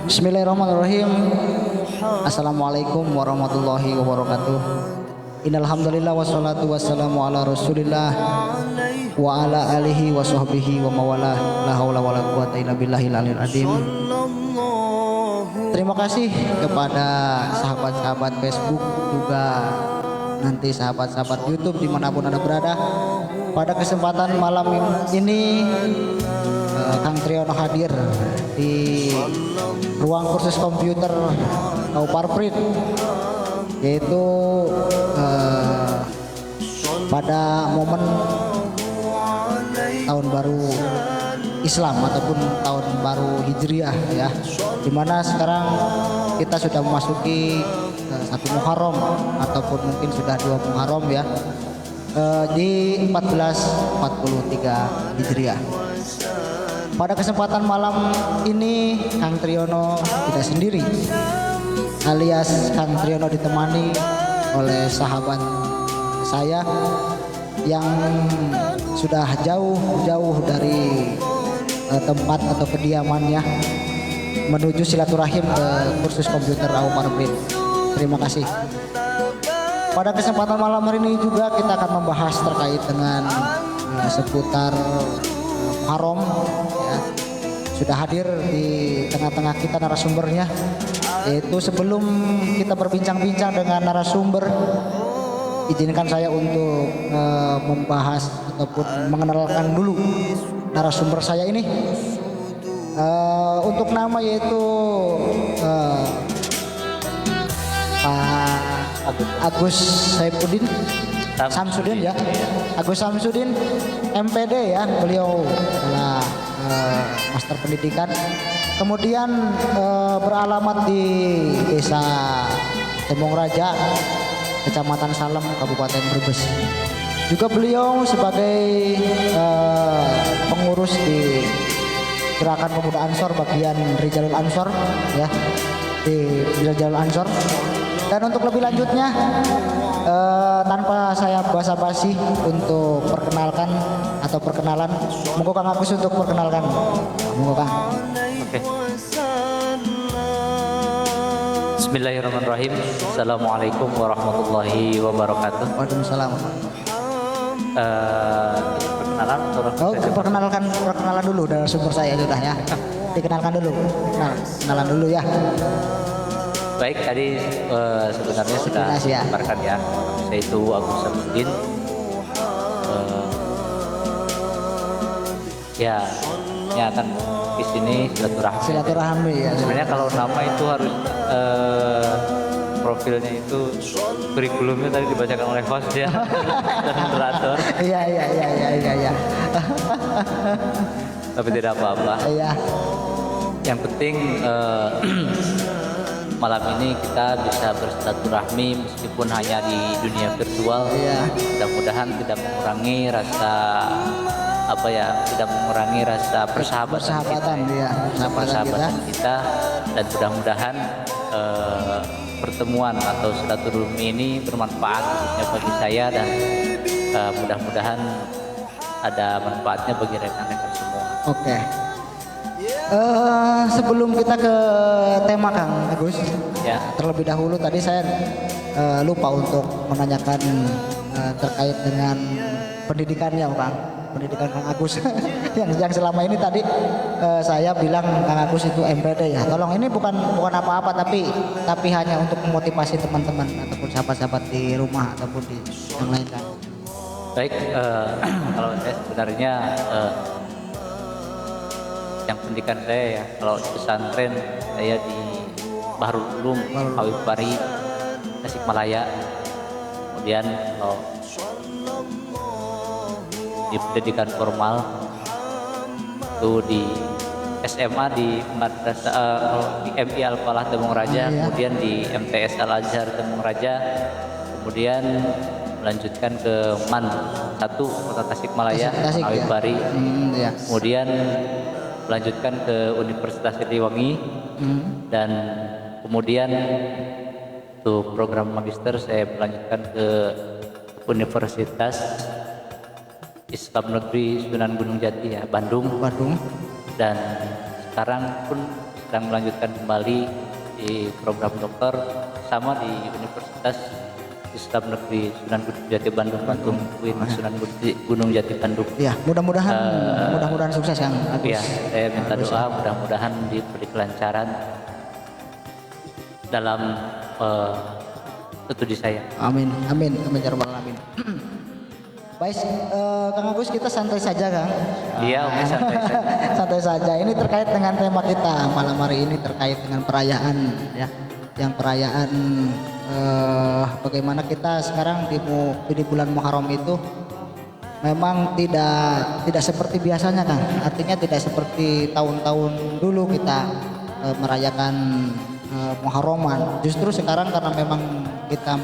Bismillahirrahmanirrahim. Assalamualaikum warahmatullahi wabarakatuh. Innalhamdulillah wassalatu wassalamu ala rasulillah wa ala alihi wa sahbihi wa mawalah. La haula wala quwata illa billahil aliyil azim. Terima kasih kepada sahabat-sahabat Facebook, juga nanti sahabat-sahabat YouTube dimanapun Anda berada. Pada kesempatan malam ini Kang Triono hadir di ruang kursus komputer Parprit, yaitu pada momen tahun baru Islam ataupun tahun baru Hijriah ya, dimana sekarang kita sudah memasuki satu Muharram ataupun mungkin sudah 2 Muharram ya, di 1443 Hijriah. Pada kesempatan malam ini Kang Triono tidak sendiri, alias Kang Triono ditemani oleh sahabat saya yang sudah jauh-jauh dari tempat atau kediamannya menuju silaturahim ke kursus komputer Parprit. Terima kasih. Pada kesempatan malam hari ini juga kita akan membahas terkait dengan seputar Muharram ya. Sudah hadir di tengah-tengah kita narasumbernya, yaitu sebelum kita berbincang-bincang dengan narasumber, izinkan saya untuk membahas ataupun mengenalkan dulu narasumber saya ini. Untuk nama yaitu Pak Agus Saifuddin Samsudin ya, Agus Samsudin MPD ya, beliau adalah master pendidikan, kemudian beralamat di Desa Tembong Raja, Kecamatan Salem, Kabupaten Brebes. Juga beliau sebagai pengurus di Gerakan Pemuda Ansor bagian Rijalul Ansor ya, di Rijalul Ansor. Dan untuk lebih lanjutnya, tanpa saya basa-basi untuk perkenalan, monggo Kang Agus untuk perkenalkan. Monggo Kang. Oke. Bismillahirrahmanirrahim. Assalamualaikum warahmatullahi wabarakatuh. Waalaikumsalam. Perkenalan dulu dari sumber saya sudah ya. Dikenalkan dulu. Kenalan dulu ya. Baik, tadi sebenarnya sudah disampaikan ya. Saya itu Agus Samsudin. Ya akan di sini silaturahmi ya. Sebenarnya kalau nama itu harus profilnya itu kurikulumnya tadi dibacakan oleh host ya dan moderator. Iya. Tapi tidak apa-apa. Iya. Yang penting malam ini kita bisa bersilaturahmi meskipun hanya di dunia virtual. Iya. Mudah-mudahan tidak mengurangi rasa persahabatan kita, dan mudah-mudahan pertemuan atau silaturahmi ini bermanfaat khususnya bagi saya, dan mudah-mudahan ada manfaatnya bagi rekan-rekan semua. Oke. Sebelum kita ke tema Kang Agus ya, terlebih dahulu tadi saya lupa untuk menanyakan terkait dengan pendidikannya Kang. Pendidikan Kang Agus yang selama ini tadi saya bilang Kang Agus itu MPD ya. Tolong, ini bukan apa-apa, tapi hanya untuk memotivasi teman-teman ataupun sahabat-sahabat di rumah ataupun di yang lain kan. Baik, kalau saya sebenarnya yang pendidikan saya ya, kalau di pesantren saya di Bahrul Ulum Habib Bari Tasikmalaya. Kemudian kalau di pendidikan formal itu di SMA di Madrasah di MI Al-Falah Tembong Raja, kemudian di MTS Al-Azhar Tembong Raja, kemudian melanjutkan ke MAN 1 Kota Tasikmalaya Habib Bari, kemudian melanjutkan ke Universitas Siliwangi, dan kemudian untuk program magister saya melanjutkan ke Universitas Islam Negeri Sunan Gunung Jati ya, Bandung. Dan sekarang pun sedang melanjutkan kembali di program dokter sama di Universitas Islam Negeri Sunan Gunung Jati Bandung UIN Sunan Gunung Jati Bandung. Ya, mudah-mudahan sukses Kang Agus. Ya, saya minta doa mudah-mudahan diberi kelancaran dalam studi saya. Amin ya rabbal alamin. Baik, Kang Agus, kita santai saja Kang. Iya, oke, santai saja. Santai saja. Ini terkait dengan tema kita malam hari ini, terkait dengan perayaan ya. Yang perayaan bagaimana kita sekarang di bulan Muharram itu memang tidak seperti biasanya Kang. Artinya tidak seperti tahun-tahun dulu kita merayakan Muharraman. Justru sekarang karena memang kita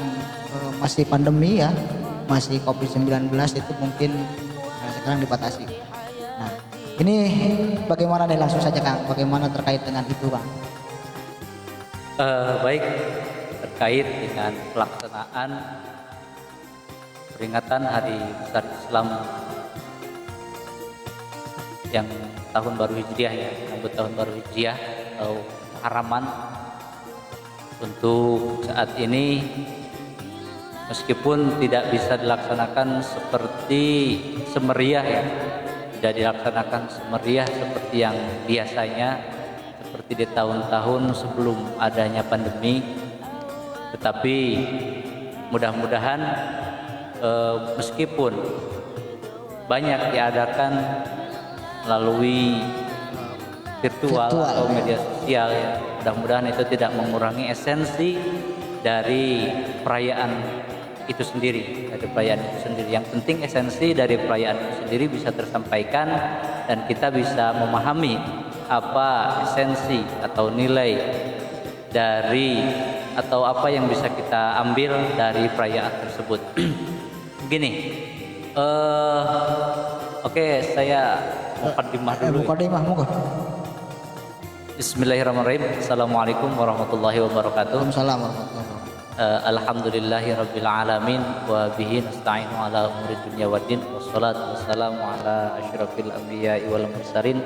masih pandemi ya, masih COVID-19 itu mungkin sekarang dibatasi. Nah, ini bagaimana nih, langsung saja Kang, bagaimana terkait dengan itu Kang? Baik, terkait dengan pelaksanaan peringatan Hari Besar Islam yang tahun baru Hijriah ya, menyambut tahun baru Hijriah atau Muharraman. Untuk saat ini meskipun tidak bisa dilaksanakan seperti semeriah ya, tidak dilaksanakan semeriah seperti yang biasanya, seperti di tahun-tahun sebelum adanya pandemi, tetapi mudah-mudahan meskipun banyak diadakan melalui virtual atau media sosial ya, mudah-mudahan itu tidak mengurangi esensi dari perayaan itu sendiri, Yang penting esensi dari perayaan itu sendiri bisa tersampaikan dan kita bisa memahami apa esensi atau nilai dari atau apa yang bisa kita ambil dari perayaan tersebut. Begini, oke, saya mukadimah dulu. Bismillahirrahmanirrahim. Assalamualaikum warahmatullahi wabarakatuh. Waalaikumsalam warahmatullahi wabarakatuh. Alhamdulillahirabbil alamin wa bihi nasta'inu ala umuri dunya waddin wassalatu wassalamu ala asyrafil anbiya'i wal mursalin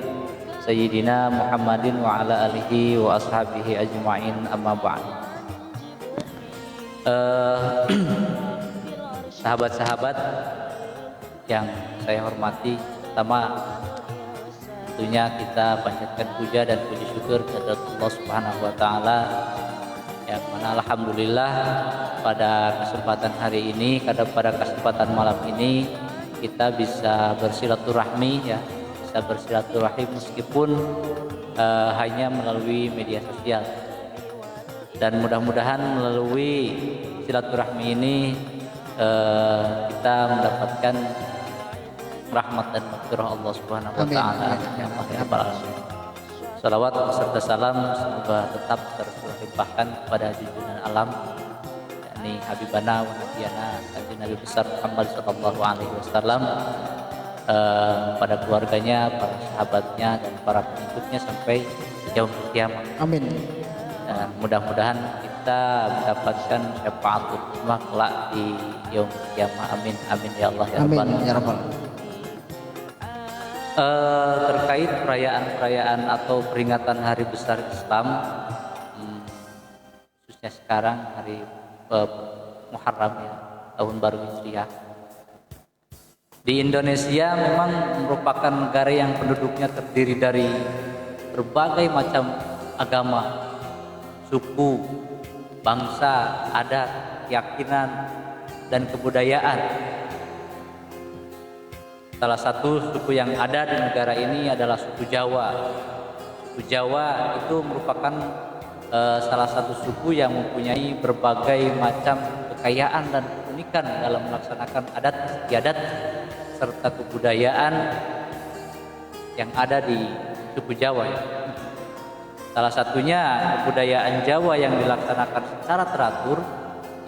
sayyidina Muhammadin wa ala alihi wa ashabihi ajma'in, amma ba'd. Sahabat-sahabat yang saya hormati, pertama tentunya kita panjatkan puja dan puji syukur kepada Allah Subhanahu wa taala yang mana alhamdulillah pada kesempatan hari ini, pada kesempatan malam ini kita bisa bersilaturahmi ya, bisa bersilaturahim meskipun hanya melalui media sosial. Dan mudah-mudahan melalui silaturahmi ini kita mendapatkan rahmat dan maghfirah Allah Subhanahu wa taala. Salawat serta salam semoga tetap terlimpahkan kepada junjungan alam, yakni Habibana wa Nabiyana Kanjeng Nabi besar Muhammad sallallahu alaihi wasallam, pada keluarganya, para sahabatnya dan para pengikutnya sampai yaumul kiamat. Amin. Dan mudah-mudahan kita mendapatkan syafaatul ummah kelak di yaumul kiamat. Amin amin ya Allah ya Rabbal alamin. Ya Rabbal. Terkait perayaan-perayaan atau peringatan Hari Besar Islam, khususnya sekarang hari Muharram ya, tahun baru Hijriah. Di Indonesia memang merupakan negara yang penduduknya terdiri dari berbagai macam agama, suku, bangsa, adat, keyakinan, dan kebudayaan. Salah satu suku yang ada di negara ini adalah suku Jawa. Suku Jawa itu merupakan salah satu suku yang mempunyai berbagai macam kekayaan dan keunikan dalam melaksanakan adat istiadat serta kebudayaan yang ada di suku Jawa ya. Salah satunya kebudayaan Jawa yang dilaksanakan secara teratur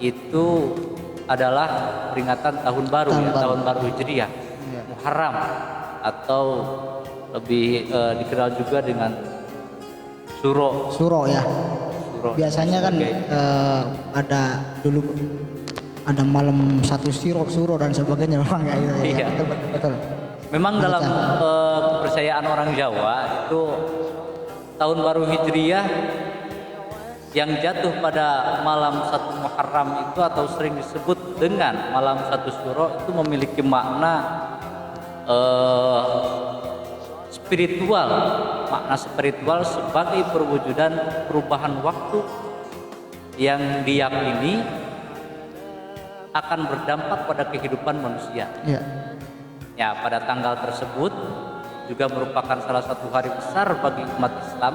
itu adalah peringatan tahun baru ya, tahun baru Hijriah, Muharram, atau lebih dikenal juga dengan Suro. Suro ya. Suro. Biasanya kan ada dulu ada malam satu suro dan sebagainya memang ya. Iya. Betul. Memang dalam kepercayaan orang Jawa itu tahun baru Hijriyah yang jatuh pada malam 1 Muharram itu atau sering disebut dengan malam 1 Syuro itu memiliki makna spiritual, makna spiritual sebagai perwujudan perubahan waktu yang diyakini akan berdampak pada kehidupan manusia. Ya. Ya, pada tanggal tersebut juga merupakan salah satu hari besar bagi umat Islam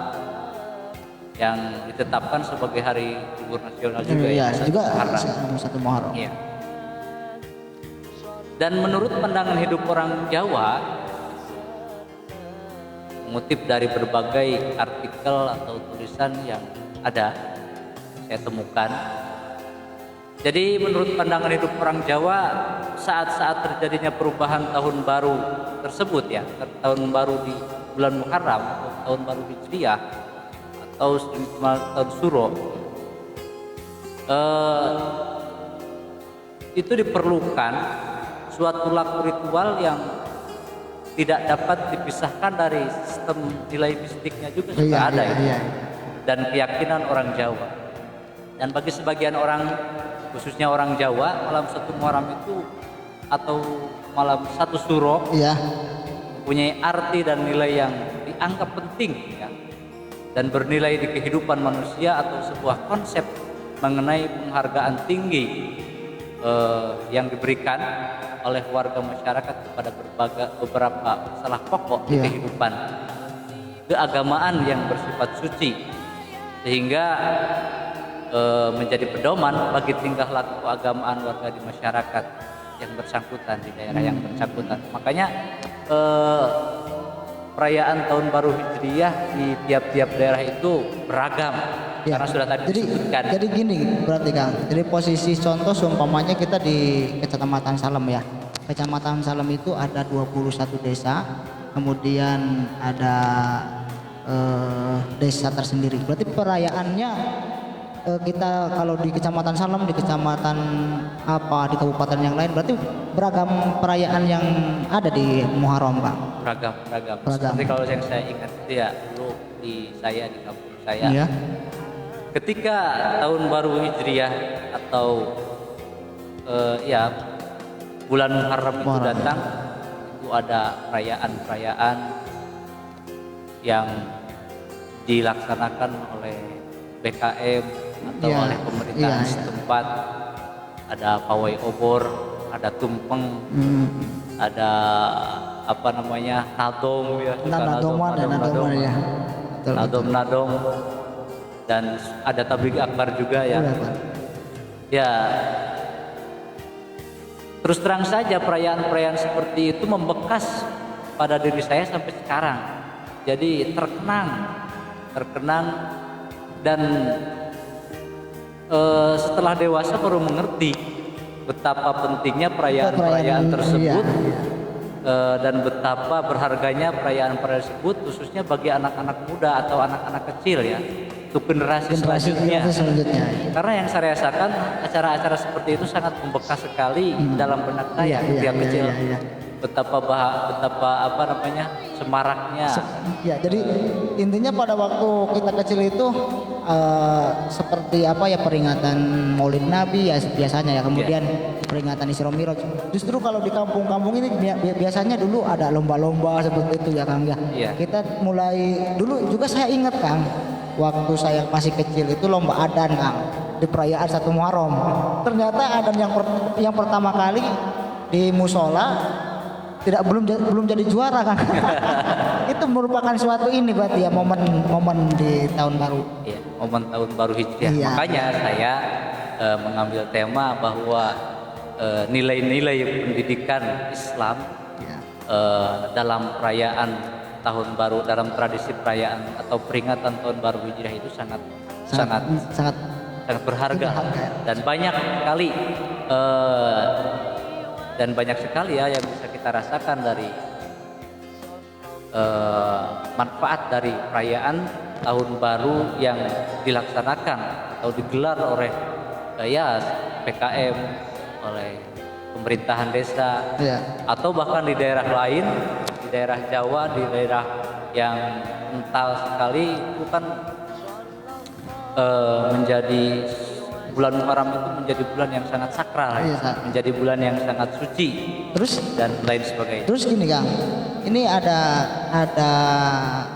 yang ditetapkan sebagai hari libur nasional juga Ya, ya, juga Muharram. 1 Muharram. Iya. Dan menurut pandangan hidup orang Jawa, mengutip dari berbagai artikel atau tulisan yang ada saya temukan. Jadi menurut pandangan hidup orang Jawa, saat-saat terjadinya perubahan tahun baru tersebut ya, tahun baru di bulan Muharram atau tahun baru Hijriyah atau tahun Syuro, itu diperlukan suatu laku ritual yang tidak dapat dipisahkan dari sistem nilai mistiknya juga sudah ada ya. Dan keyakinan orang Jawa. Dan bagi sebagian orang, khususnya orang Jawa, malam 1 Muharram itu atau malam 1 Syuro mempunyai arti dan nilai yang dianggap penting ya, dan bernilai di kehidupan manusia atau sebuah konsep mengenai penghargaan tinggi yang diberikan oleh warga masyarakat kepada beberapa masalah pokok di kehidupan keagamaan yang bersifat suci, sehingga menjadi pedoman bagi tingkah laku keagamaan warga di masyarakat yang bersangkutan, di daerah yang bersangkutan. Makanya perayaan tahun baru Hijriyah di tiap-tiap daerah itu beragam. Karena sudah tadi disebutkan. Jadi gini berarti Kang, jadi posisi contoh seumpamanya kita di Kecamatan Salem ya. Kecamatan Salem itu ada 21 desa, kemudian ada desa tersendiri. Berarti perayaannya kita kalau di Kecamatan Salem, di kecamatan apa, di kabupaten yang lain, berarti beragam perayaan yang ada di Muharram Kang. Beragam. Seperti kalau yang saya ingat itu ya dulu di kampung saya. Iya. Ketika tahun baru Hijriyah atau bulan Muharram itu datang, itu ada perayaan-perayaan yang dilaksanakan oleh BKM atau oleh pemerintahan setempat. Ada pawai obor, ada tumpeng, ada nadom ya, nadom dan ada tabligh akbar juga ya. Ya, terus terang saja perayaan-perayaan seperti itu membekas pada diri saya sampai sekarang. Jadi terkenang dan setelah dewasa baru mengerti betapa pentingnya perayaan-perayaan tersebut. Dan betapa berharganya perayaan-perayaan tersebut khususnya bagi anak-anak muda atau anak-anak kecil ya, untuk generasi selanjutnya. Karena yang saya rasakan acara-acara seperti itu sangat membekas sekali dalam benak saya ketika kecil. Betapa semaraknya. Jadi intinya pada waktu kita kecil itu seperti peringatan Maulid Nabi ya biasanya ya, kemudian peringatan Isra Mi'raj. Justru kalau di kampung-kampung ini biasanya dulu ada lomba-lomba seperti itu ya Kang ya. Kita mulai dulu juga saya ingat Kang, waktu saya masih kecil itu lomba adan Kang di perayaan 1 Muharram. Ternyata adan yang pertama kali di musola belum jadi juara kan. Itu merupakan suatu ini berarti ya, momen di tahun baru. Iya, momen tahun baru Hijriah. Makanya saya mengambil tema bahwa nilai-nilai pendidikan Islam dalam perayaan tahun baru, dalam tradisi perayaan atau peringatan tahun baru Hijriah itu sangat berharga dan banyak sekali ya yang bisa kita rasakan dari manfaat dari perayaan tahun baru yang dilaksanakan atau digelar oleh PKM, oleh pemerintahan desa, Iya. atau bahkan di daerah lain, di daerah Jawa, di daerah yang kental sekali itu kan menjadi bulan Muharram itu menjadi bulan yang sangat sakral, Iya, Kak. menjadi bulan yang sangat suci Terus dan lain sebagainya. Terus gini Kang, ini ada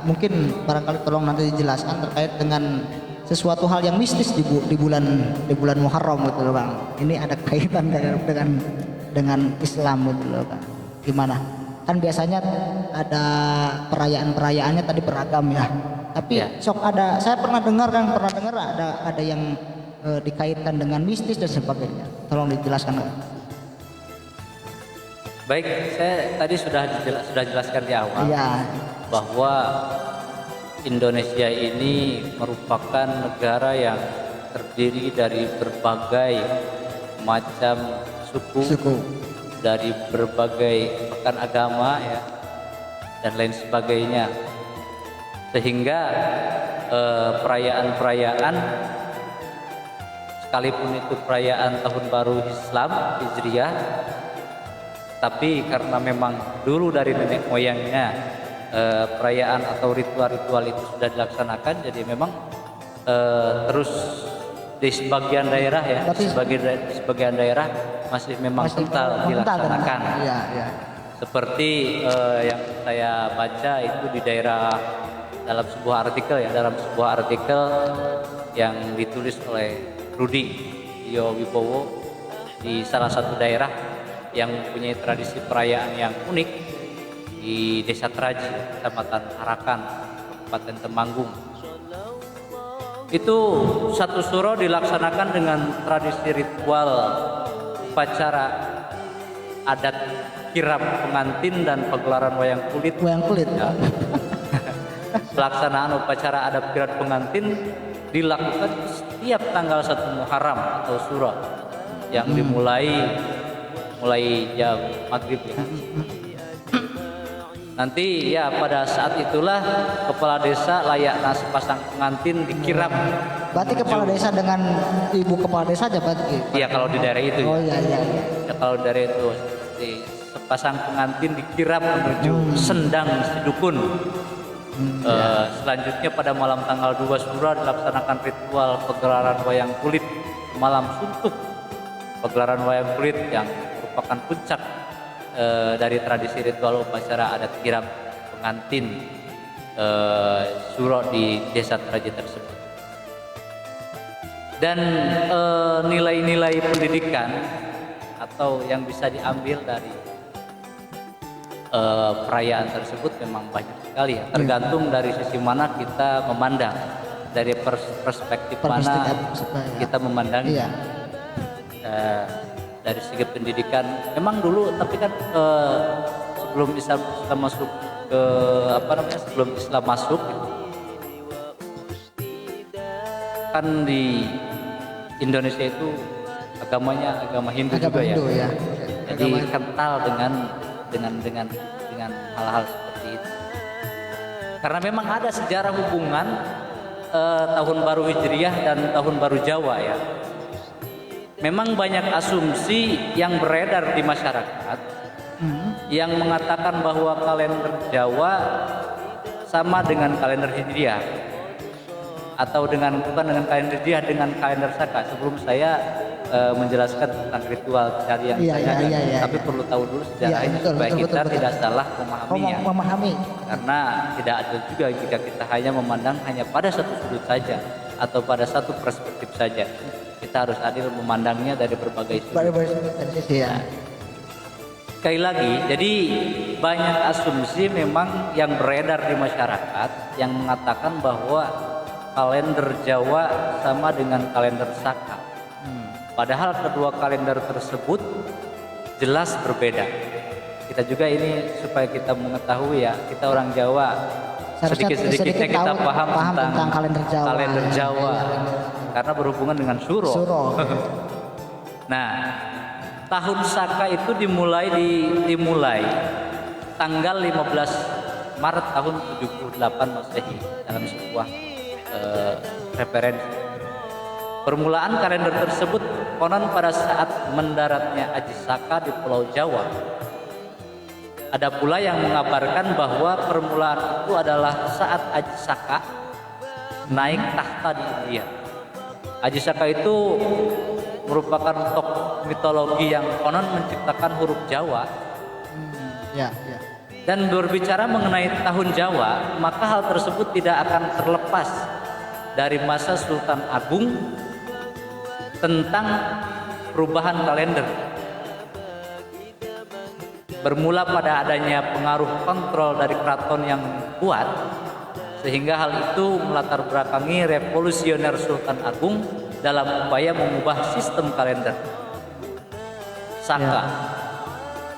mungkin barangkali tolong nanti dijelaskan terkait dengan sesuatu hal yang mistis di bulan Muharram gitu loh Bang. Ini ada kaitan dengan Islam gitu loh Bang. Gimana? Kan biasanya ada perayaan-perayaannya tadi beragam ya. Tapi Ya. saya pernah dengar ada yang dikaitkan dengan mistis dan sebagainya. Tolong dijelaskan Kang. Baik, saya tadi sudah jelaskan di awal Iya. bahwa Indonesia ini merupakan negara yang terdiri dari berbagai macam suku, dari berbagai bahkan agama ya dan lain sebagainya, sehingga perayaan-perayaan sekalipun itu perayaan tahun baru Islam Hijriah, tapi karena memang dulu dari nenek moyangnya perayaan atau ritual-ritual itu sudah dilaksanakan, jadi memang terus di sebagian daerah ya, sebagian daerah masih memang kental dilaksanakan. Iya, iya. Seperti yang saya baca itu di daerah dalam sebuah artikel yang ditulis oleh Rudi Wibowo di salah satu daerah yang mempunyai tradisi perayaan yang unik di Desa Teraji, Kecamatan Harakan, Kabupaten Temanggung. Itu satu suro dilaksanakan dengan tradisi ritual upacara adat kirap pengantin dan pagelaran wayang kulit. Ya. Pelaksanaan upacara adat kirap pengantin dilakukan setiap tanggal 1 Muharram atau Suro yang dimulai jam maghrib ya. Nanti ya pada saat itulah kepala desa layaknya sepasang pengantin dikirap. Berarti kepala desa dengan ibu kepala desa aja berarti. Iya kalau di daerah itu. Oh iya. Ya kalau dari itu sepasang pengantin dikirap menuju sendang si dukun. Selanjutnya pada malam tanggal 2 Suro dilaksanakan ritual pagelaran wayang kulit malam suntuk. Pagelaran wayang kulit yang merupakan puncak dari tradisi ritual upacara adat kirap pengantin Suro di Desa Teraji tersebut. Dan nilai-nilai pendidikan atau yang bisa diambil dari perayaan tersebut memang banyak sekali ya, tergantung dari sisi mana kita memandang, dari perspektif mana kita memandangnya. Dari segi pendidikan memang dulu, tapi kan sebelum Islam masuk ke sebelum Islam masuk gitu, kan di Indonesia itu agamanya agama Hindu juga ya. Jadi kental dengan hal-hal seperti itu. Karena memang ada sejarah hubungan tahun baru Hijriah dan tahun baru Jawa ya. Memang banyak asumsi yang beredar di masyarakat yang mengatakan bahwa kalender Jawa sama dengan kalender Hijriah atau bukan dengan kalender Hijriah, dengan kalender Saka. Sebelum saya menjelaskan tentang ritual cari yang tapi perlu tahu dulu sejarahnya supaya kita tidak salah memahaminya. Karena tidak adil juga jika kita hanya memandang hanya pada satu sudut saja atau pada satu perspektif saja. Kita harus adil memandangnya dari berbagai sudut. Sekali lagi, jadi banyak asumsi memang yang beredar di masyarakat yang mengatakan bahwa kalender Jawa sama dengan kalender Saka. Padahal kedua kalender tersebut jelas berbeda. Kita juga ini supaya kita mengetahui ya, kita orang Jawa sedikit-sedikitnya kita paham tentang kalender Jawa. Karena berhubungan dengan Suro. Nah, tahun Saka itu dimulai tanggal 15 Maret tahun 78 Masehi dalam sebuah referensi. Permulaan kalender tersebut konon pada saat mendaratnya Aji Saka di Pulau Jawa. Ada pula yang mengabarkan bahwa permulaan itu adalah saat Aji Saka naik tahta di India. Aji Saka itu merupakan tokoh mitologi yang konon menciptakan huruf Jawa. Ya, ya. Dan berbicara mengenai tahun Jawa, maka hal tersebut tidak akan terlepas dari masa Sultan Agung tentang perubahan kalender. Bermula pada adanya pengaruh kontrol dari keraton yang kuat, sehingga hal itu melatar belakangi revolusioner Sultan Agung dalam upaya mengubah sistem kalender Saka. Ya.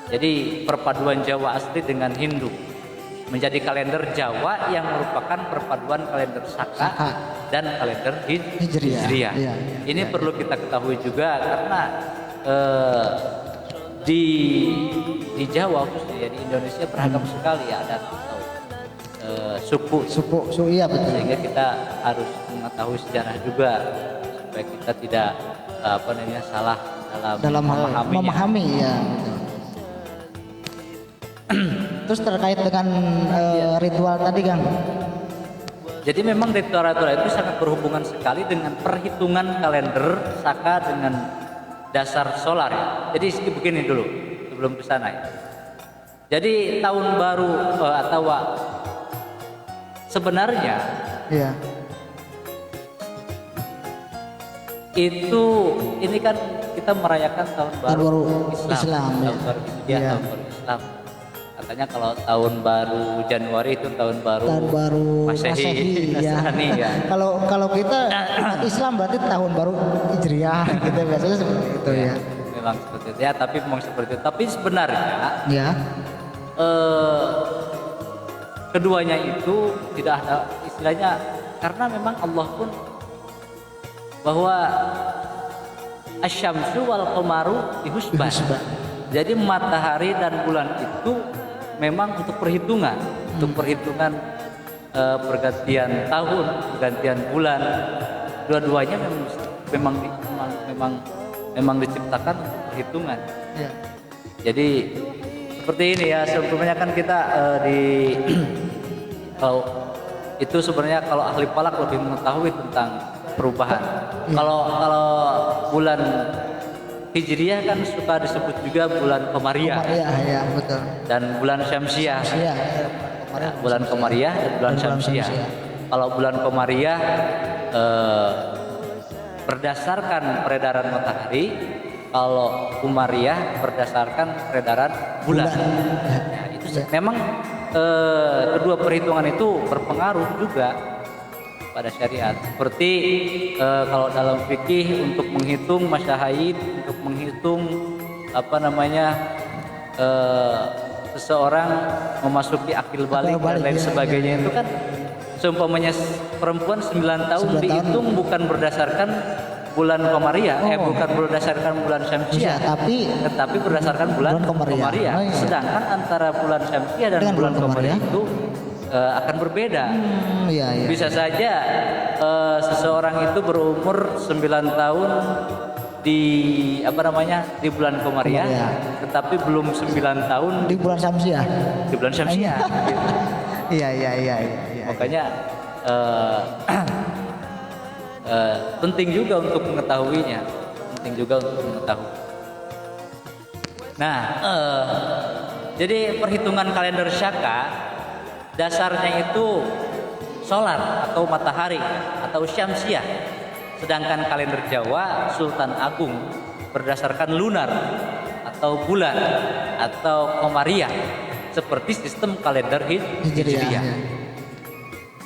Jadi perpaduan Jawa asli dengan Hindu menjadi kalender Jawa yang merupakan perpaduan kalender Saka dan kalender Hijriah. Ya, Ini perlu kita ketahui juga karena di Jawa khususnya di Indonesia beragam sekali ya adat atau suku. Iya betul. Sehingga kita harus mengetahui sejarah juga supaya kita tidak salah dalam memahami ya. Betul. Terus terkait dengan ritual tadi Kang. Jadi memang ritual-ritual itu sangat berhubungan sekali dengan perhitungan kalender Saka dengan dasar solar ya. Jadi begini dulu sebelum ke sana ya. Jadi tahun baru atau sebenarnya ya. Ini kan kita merayakan tahun baru Islam. Tahun baru Hijriah, tahun baru Islam. Katanya kalau tahun baru Januari itu tahun baru Masehi Nasrani ya. Kalau kita Islam berarti tahun baru Hijriah gitu biasanya seperti itu ya. Memang seperti itu ya, tapi memang seperti itu. Tapi sebenarnya ya. Keduanya itu tidak ada istilahnya karena memang Allah pun bahwa asyamsu wal qamaru bihusban. Jadi matahari dan bulan itu memang untuk perhitungan, pergantian tahun, pergantian bulan. Dua-duanya memang diciptakan untuk perhitungan. Ya. Jadi seperti ini ya, sebetulnya kan kita kalau itu sebenarnya kalau ahli falak lebih mengetahui tentang perubahan. Kalau bulan Hijriah kan suka disebut juga bulan Komariah. Ya, betul. Dan bulan Syamsiah. Bulan Komariah dan bulan Syamsiah. Kalau bulan Komariah berdasarkan peredaran matahari, kalau Komariah berdasarkan peredaran bulan. Ya, itu memang kedua perhitungan itu berpengaruh juga pada syariat. Seperti kalau dalam fikih untuk menghitung masa haid, untuk menghitung seseorang memasuki akil balik dan lain sebagainya itu kan seumpamanya perempuan 9 tahun dihitung bukan berdasarkan bulan Komariah, bukan berdasarkan bulan Syamsiah, tetapi berdasarkan bulan Komariah. Sedangkan antara bulan Syamsiah dan bulan Komariah itu akan berbeda. Bisa saja seseorang itu berumur 9 tahun di bulan Komariah, tetapi belum 9 tahun di bulan Syamsiah. Iya. Makanya penting juga untuk mengetahuinya. Nah, jadi perhitungan kalender Syaka dasarnya itu solar atau matahari atau Syamsiah. Sedangkan kalender Jawa Sultan Agung berdasarkan lunar atau bulan atau Komariah seperti sistem kalender Hijriah.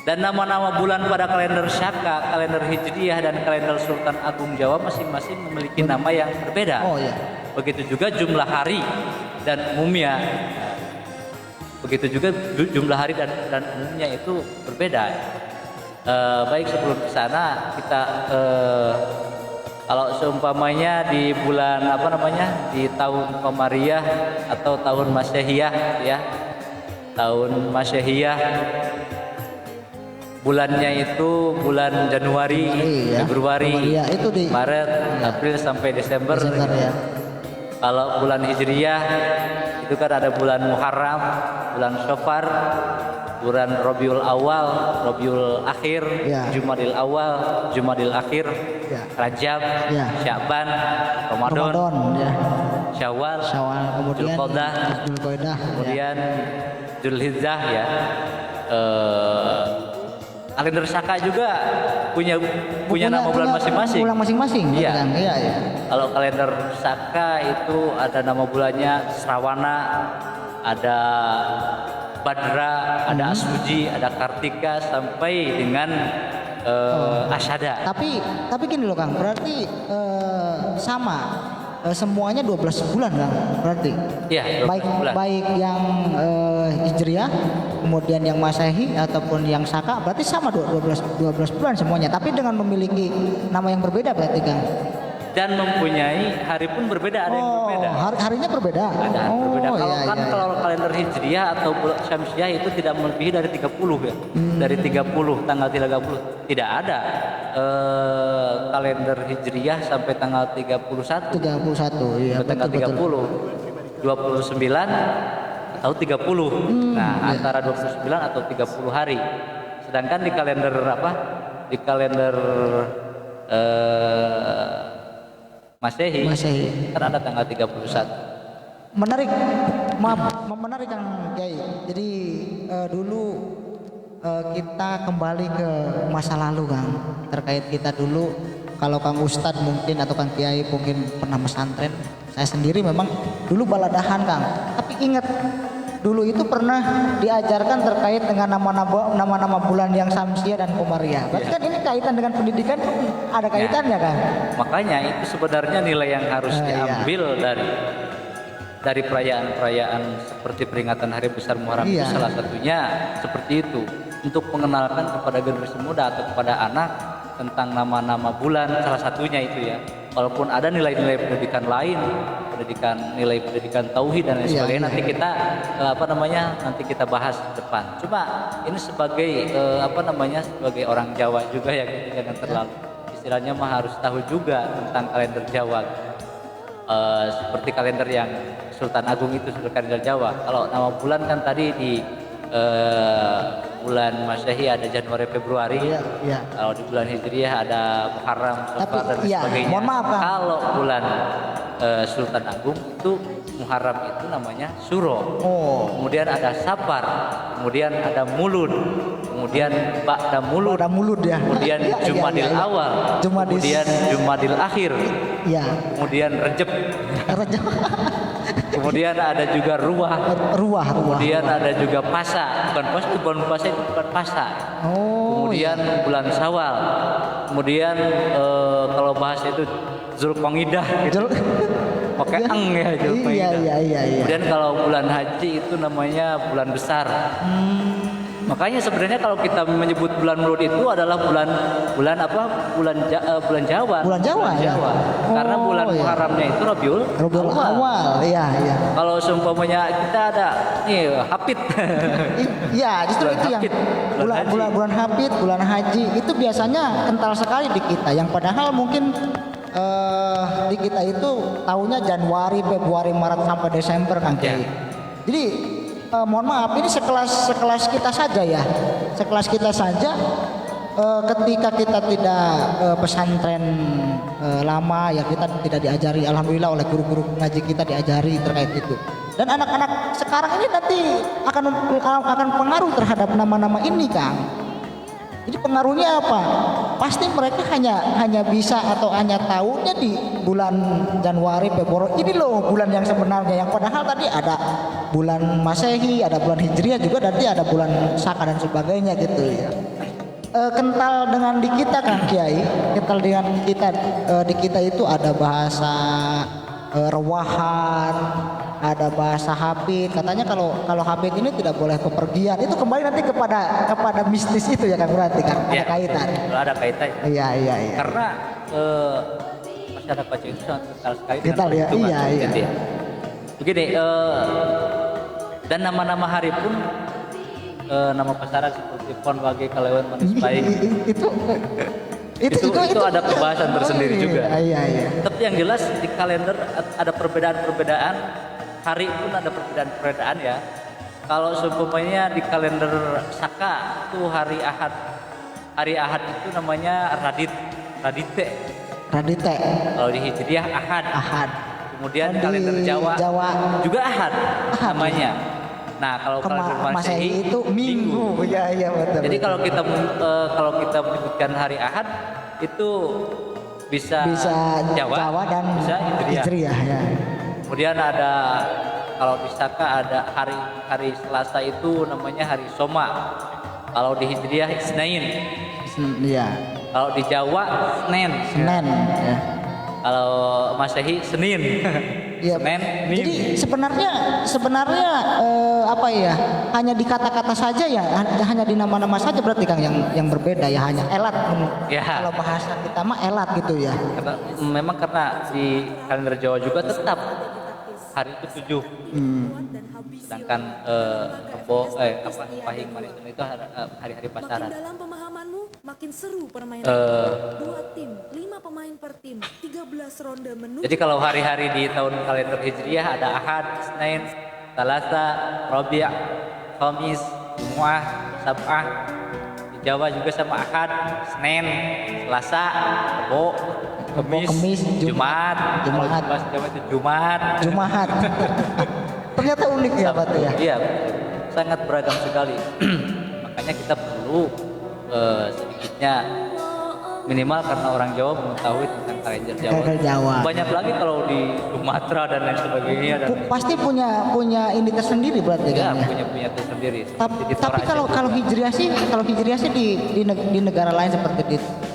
Dan nama-nama bulan pada kalender Syaka, kalender Hijriah dan kalender Sultan Agung Jawa masing-masing memiliki nama yang berbeda. Begitu juga jumlah hari dan umumnya. Begitu juga jumlah hari dan umumnya itu berbeda. Baik sebelum ke sana kita kalau seumpamanya di bulan di tahun Komariah atau tahun Masehiyah ya. Tahun Masehiyah bulannya itu bulan Januari, ya. Februari, Ya, itu di Maret, April sampai Desember. ya. Kalau bulan Hijriyah itu kan ada bulan Muharram, bulan Syafar, bulan Rabiul Awal, Rabiul Akhir, Ya. Jumadil Awal, Jumadil Akhir, Ya. Rajab, Ya. Sya'ban, Ramadan, Ramadan ya. Syawal, Syawal, kemudian Dzulqa'dah, Dzulqa'dah, kemudian Dzulhijjah ya. Kalender Saka juga punya nama bulan masing-masing. Bulan masing-masing. Iya. Kan? Iya, iya. Kalau kalender Saka itu ada nama bulannya Srawana, ada Badra, ada Asuji, ada Kartika sampai dengan Asyada. Tapi gini loh Kang, berarti sama semuanya 12 bulan Kang, berarti. Iya, 12 bulan. Baik yang Hijriah, kemudian yang Masehi ataupun yang Saka, berarti sama 12 bulan semuanya, tapi dengan memiliki nama yang berbeda berarti Kang. Dan mempunyai hari pun berbeda, ada yang berbeda. Harinya berbeda. Ada yang berbeda. Kalau iya, kalau kalender Hijriah atau Syamsiah itu tidak melebihi dari 30 ya. Dari 30 tanggal 30 tidak ada kalender Hijriah sampai tanggal 31. 31 iya. Sampai tanggal 30. 29 atau 30. Nah, antara 29 atau 30 hari. Sedangkan di kalender apa? Di kalender Masehi kan ada tanggal 31. Menarik, menarik Kang Kiai. Jadi dulu kita kembali ke masa lalu Kang, terkait kita dulu. Kalau Kang Ustadz mungkin atau Kang Kiai mungkin pernah pesantren. Saya sendiri memang dulu baladahan Kang. Tapi ingat dulu itu pernah diajarkan terkait dengan nama-nama bulan yang Samsiah dan Komariah. Berarti kan ini kaitan dengan pendidikan, ada kaitannya kan? Makanya itu sebenarnya nilai yang harus diambil dari perayaan-perayaan seperti peringatan Hari Besar Muharram itu salah satunya seperti itu, untuk mengenalkan kepada generasi muda atau kepada anak tentang nama-nama bulan, salah satunya itu ya. Walaupun ada nilai-nilai pendidikan lain, nilai pendidikan tauhid dan lain sebagainya, nanti kita nanti kita bahas ke depan. Cuma ini sebagai sebagai orang Jawa juga ya, jangan terlalu istilahnya mah harus tahu juga tentang kalender Jawa. Seperti kalender yang Sultan Agung itu seperti kalender Jawa. Kalau nama bulan kan tadi di bulan Masehi ada Januari Februari. Kalau di bulan Hijriah ada Muharram, Safar dan sebagainya. Mohon maaf, Kang. Kalau bulan Sultan Agung itu Muharram itu namanya Suro. Kemudian ada Safar, kemudian ada Mulud, kemudian Ba'da Mulud, ya. Kemudian Jumadil Awal, kemudian Jumadil Akhir. Kemudian Rejab. Kemudian ada juga ruah. Kemudian ada juga Pasa, bukan Pasa. Kemudian bulan Syawal. Kemudian kalau bahas itu Zulqa'dah gitu. Pakai eng ya Zulqa'dah. Iya. Kemudian kalau bulan haji itu namanya bulan besar. Makanya sebenarnya kalau kita menyebut bulan Maulud itu adalah bulan Jawa. Bulan Jawa. Karena bulan Muharramnya itu Rabiul Awal. Iya. Kalau seumpamanya kita ada Hapid. Iya, justru bulan itu Hapid, yang bulan Hapid, bulan haji itu biasanya kental sekali di kita. Yang padahal mungkin di kita itu tahunnya Januari, Februari, Maret sampai Desember Kang Kiai. Jadi mohon maaf, ini sekelas kita saja ya. Sekelas kita saja ketika kita tidak pesantren lama ya, kita tidak diajari, alhamdulillah oleh guru-guru ngaji kita diajari terkait itu. Dan anak-anak sekarang ini nanti akan pengaruh terhadap nama-nama ini Kang. Jadi pengaruhnya apa? Pasti mereka hanya bisa atau hanya tahunya di bulan Januari, Februari. Ini loh bulan yang sebenarnya. Yang padahal tadi ada bulan Masehi, ada bulan Hijriah juga, nanti ada bulan Saka dan sebagainya gitu ya. Kental dengan di kita Kang Kiai, kental dengan kita di kita itu ada bahasa rewahan, ada bahasa hafid. Katanya kalau hafid ini tidak boleh bepergian. Itu kembali nanti kepada mistis itu ya Kang, berarti kan ada kaitan. Ada kaitan. Iya. Karena masyarakat Aceh itu sangat kental sekali dengan perhitungan. Iya. Begini, dan nama-nama hari pun nama pasaran seperti Pon Wage Kalewen Manis Baik. Itu ada pembahasan tersendiri juga. Iya. Tapi yang jelas di kalender ada perbedaan-perbedaan, hari pun ada perbedaan-perbedaan ya. Kalau seumpamanya di kalender Saka itu hari Ahad. Hari Ahad itu namanya Radite. Kalau di Hijriah Ahad. Kemudian kalender Jawa juga Ahad namanya. Nah, kalau kalender Masehi itu Minggu. Iya betul. Jadi kalau kita menyebutkan hari Ahad itu bisa Jawa dan bisa Hijriah ya. Kemudian ada kalau di Saka ada hari Selasa itu namanya hari Soma. Kalau di Hijriah Isnain. Iya. Kalau di Jawa Senin. Ya. Kalau Masehi Senin. Ya. Senin. Jadi sebenarnya apa ya? Hanya di kata-kata saja ya, hanya di nama-nama saja berarti Kang yang berbeda ya, hanya elat. Ya. Kalau bahasa kita mah elat gitu ya. Memang karena di kalender Jawa juga tetap hari itu 7. Sedangkan Pahing Marisun itu hari-hari pasaran. Dalam pemahamanmu makin seru permainan. 2 tim, 5 pemain per tim, 13 ronde menuju. Jadi kalau hari-hari di tahun kalender Hijriah ada Ahad, Isnin, Salasa, Rabi', Khamis, Jumu'ah, Sab'ah. Di Jawa juga sama Ahad, Senin, Selasa, Rebo, Kamis, Jumat. Bahasa Jawa itu Jumat. Ternyata unik ya Pak ya. Iya, sangat beragam sekali. Makanya kita perlu sedikitnya minimal karena orang Jawa mengetahui tentang kalender Jawa. Banyak lagi kalau di Sumatera dan lain sebagainya. Pasti punya ini tersendiri berarti ya, kan ya. Punya tersendiri. Tapi kalau Hijriah sih di negara lain seperti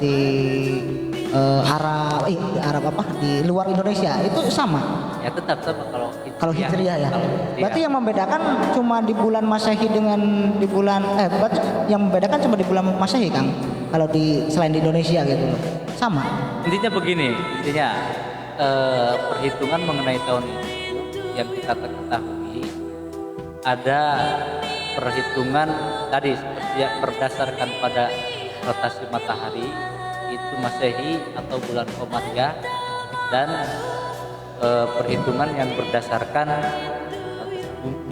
di Arab di luar Indonesia itu sama. Ya tetap sama kalau Hijriah ya. Berarti yang membedakan cuma di bulan Masehi dengan di bulan berarti yang membedakan cuma di bulan Masehi Kang. Kalau selain di Indonesia gitu loh. Sama. Intinya begini, perhitungan mengenai tahun ini yang kita ketahui ada perhitungan tadi seperti yang berdasarkan pada rotasi matahari itu Masehi atau bulan Qomariyah dan perhitungan yang berdasarkan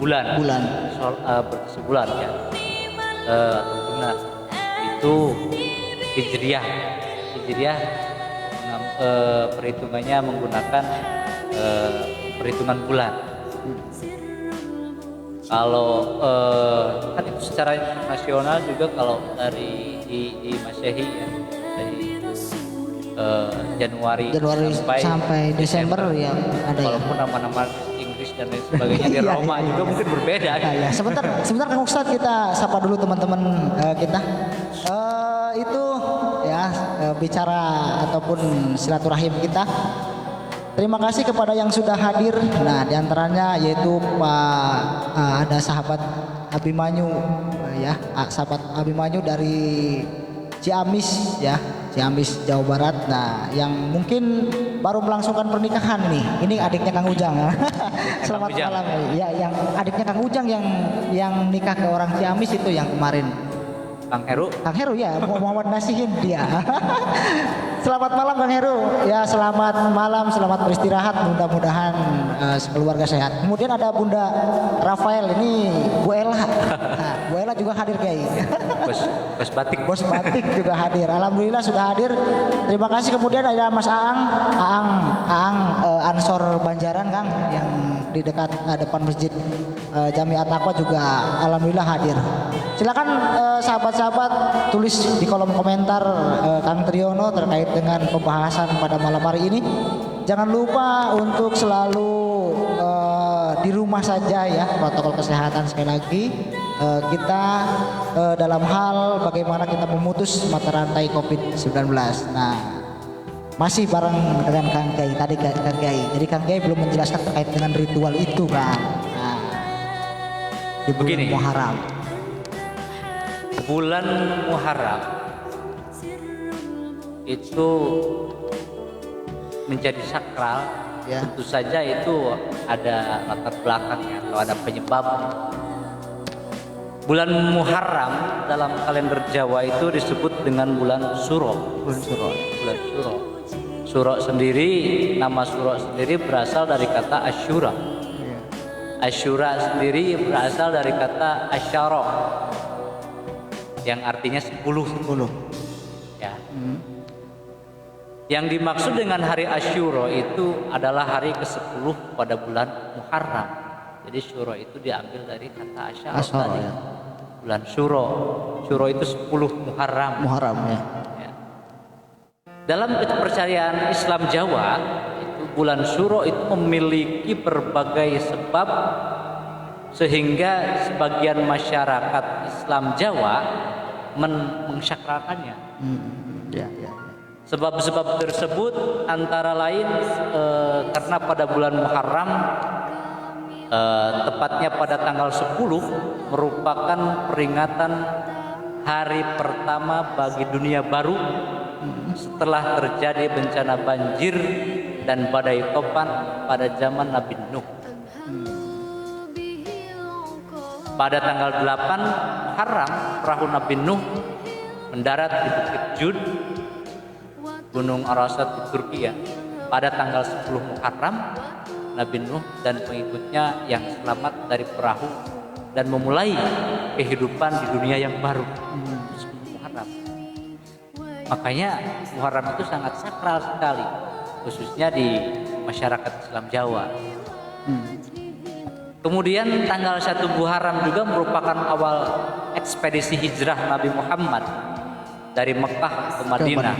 bulan sebulan ya atau bulan itu Hijriah perhitungannya menggunakan perhitungan bulan. Kalau kan itu secara internasional juga kalau dari di Masehi ya dari Januari sampai Desember ya ada ya. Walaupun nama-nama Inggris dan lain sebagainya di Roma juga mungkin berbeda. Ya. Sebentar Kang Ustadz kita sapa dulu teman-teman kita. Itu ya bicara ataupun silaturahim kita. Terima kasih kepada yang sudah hadir. Nah, diantaranya yaitu ada sahabat Abimanyu ya, sahabat Abimanyu dari Ciamis ya, Ciamis Jawa Barat. Nah, yang mungkin baru melangsungkan pernikahan nih. Ini adiknya Kang Ujang. Selamat malam. Ya, yang adiknya Kang Ujang yang nikah ke orang Ciamis itu yang kemarin. Kang Heru ya, Muhammad Nasihin dia. Selamat malam Kang Heru. Ya, selamat malam, selamat beristirahat. Mudah-mudahan sekeluarga sehat. Kemudian ada Bunda Rafael, ini Bu Ella. Nah, Bu Ella juga hadir Kiai. Bos batik juga hadir. Alhamdulillah sudah hadir. Terima kasih. Kemudian ada Mas Aang Ansor Banjaran Kang yang di dekat depan masjid Jamiat Taqwa juga alhamdulillah hadir. Silakan sahabat-sahabat tulis di kolom komentar Kang Triyono terkait dengan pembahasan pada malam hari ini. Jangan lupa untuk selalu di rumah saja ya, protokol kesehatan sekali lagi. Kita dalam hal bagaimana kita memutus mata rantai COVID-19. Nah, masih bareng dengan Kang Kiai tadi Kang Kiai. Jadi Kang Kiai belum menjelaskan terkait dengan ritual itu Kang. Nah, di bulan Muharram. Bulan Muharram itu menjadi sakral ya. Tentu saja itu ada latar belakangnya atau ada penyebab. Bulan Muharram dalam kalender Jawa itu disebut dengan bulan Suro. Bulan Suro. Bulan Suro. Suro sendiri, nama Suro sendiri berasal dari kata Asyura. Iya. Asyura sendiri berasal dari kata Asyara, yang artinya 10. Ya. Yang dimaksud dengan hari Asyura itu adalah hari ke-10 pada bulan Muharram. Jadi Syuro itu diambil dari kata Asyara tadi. Ya. Bulan Syuro. Syuro itu 10 Muharram. Muharram ya. Ya. Dalam kepercayaan Islam Jawa, itu bulan Syuro itu memiliki berbagai sebab sehingga sebagian masyarakat Islam Jawa mensyakrakannya. Ya. Sebab-sebab tersebut antara lain karena pada bulan Muharram, tepatnya pada tanggal 10, merupakan peringatan hari pertama bagi dunia baru setelah terjadi bencana banjir dan badai topan pada zaman Nabi Nuh. Pada tanggal 8 Muharram, perahu Nabi Nuh mendarat di Bukit Jud, Gunung Arasat di Turki ya. Pada tanggal 10 Muharram, Nabi Nuh dan pengikutnya yang selamat dari perahu dan memulai kehidupan di dunia yang baru. 10 Muharram. Makanya Muharram itu sangat sakral sekali, khususnya di masyarakat Islam Jawa. Kemudian tanggal 1 Muharram juga merupakan awal ekspedisi hijrah Nabi Muhammad dari Mekah ke Madinah.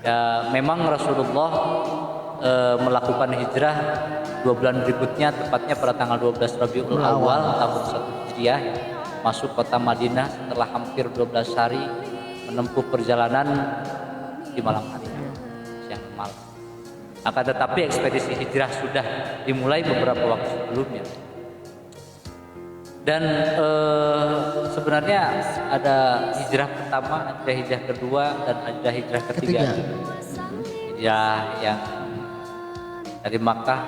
Ya, memang Rasulullah melakukan hijrah 2 bulan berikutnya, tepatnya pada tanggal 12 Rabiul Awal tahun 1 Hijriah, masuk kota Madinah setelah hampir 12 hari menempuh perjalanan di malam hari, siang malam. Akan tetapi ekspedisi hijrah sudah dimulai beberapa waktu sebelumnya. Dan sebenarnya ada hijrah pertama, ada hijrah kedua, dan ada hijrah ketiga. Hijrah yang dari Makkah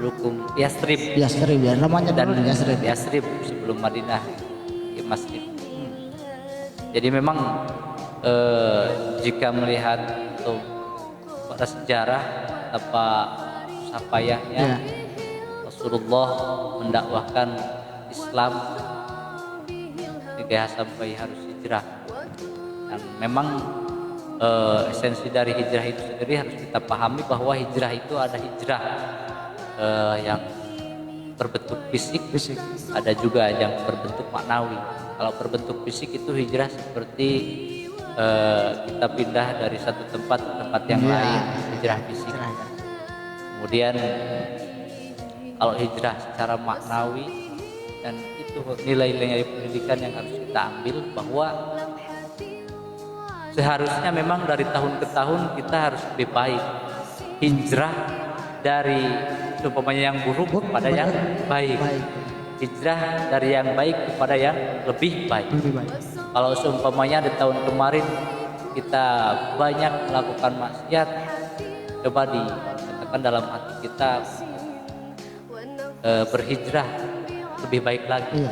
dulu ke Yastrib Ya namanya dan dulu Yastrib sebelum Madinah di masjid. Jadi memang jika melihat atau pada sejarah apa susah payahnya Rasulullah mendakwahkan Islam hingga sampai harus hijrah, dan memang esensi dari hijrah itu sendiri harus kita pahami bahwa hijrah itu ada hijrah yang berbentuk fisik, ada juga yang berbentuk maknawi. Kalau berbentuk fisik itu hijrah seperti kita pindah dari satu tempat ke tempat yang lain, hijrah fisik. Kemudian kalau hijrah secara maknawi, dan itu nilai-nilai pendidikan yang harus kita ambil, bahwa seharusnya memang dari tahun ke tahun kita harus lebih baik. Hijrah dari umpamanya yang buruk kepada yang baik. Hijrah dari yang baik kepada yang lebih baik. Kalau seumpamanya di tahun kemarin kita banyak melakukan maksiat, coba dikatakan dalam hati kita berhijrah lebih baik lagi.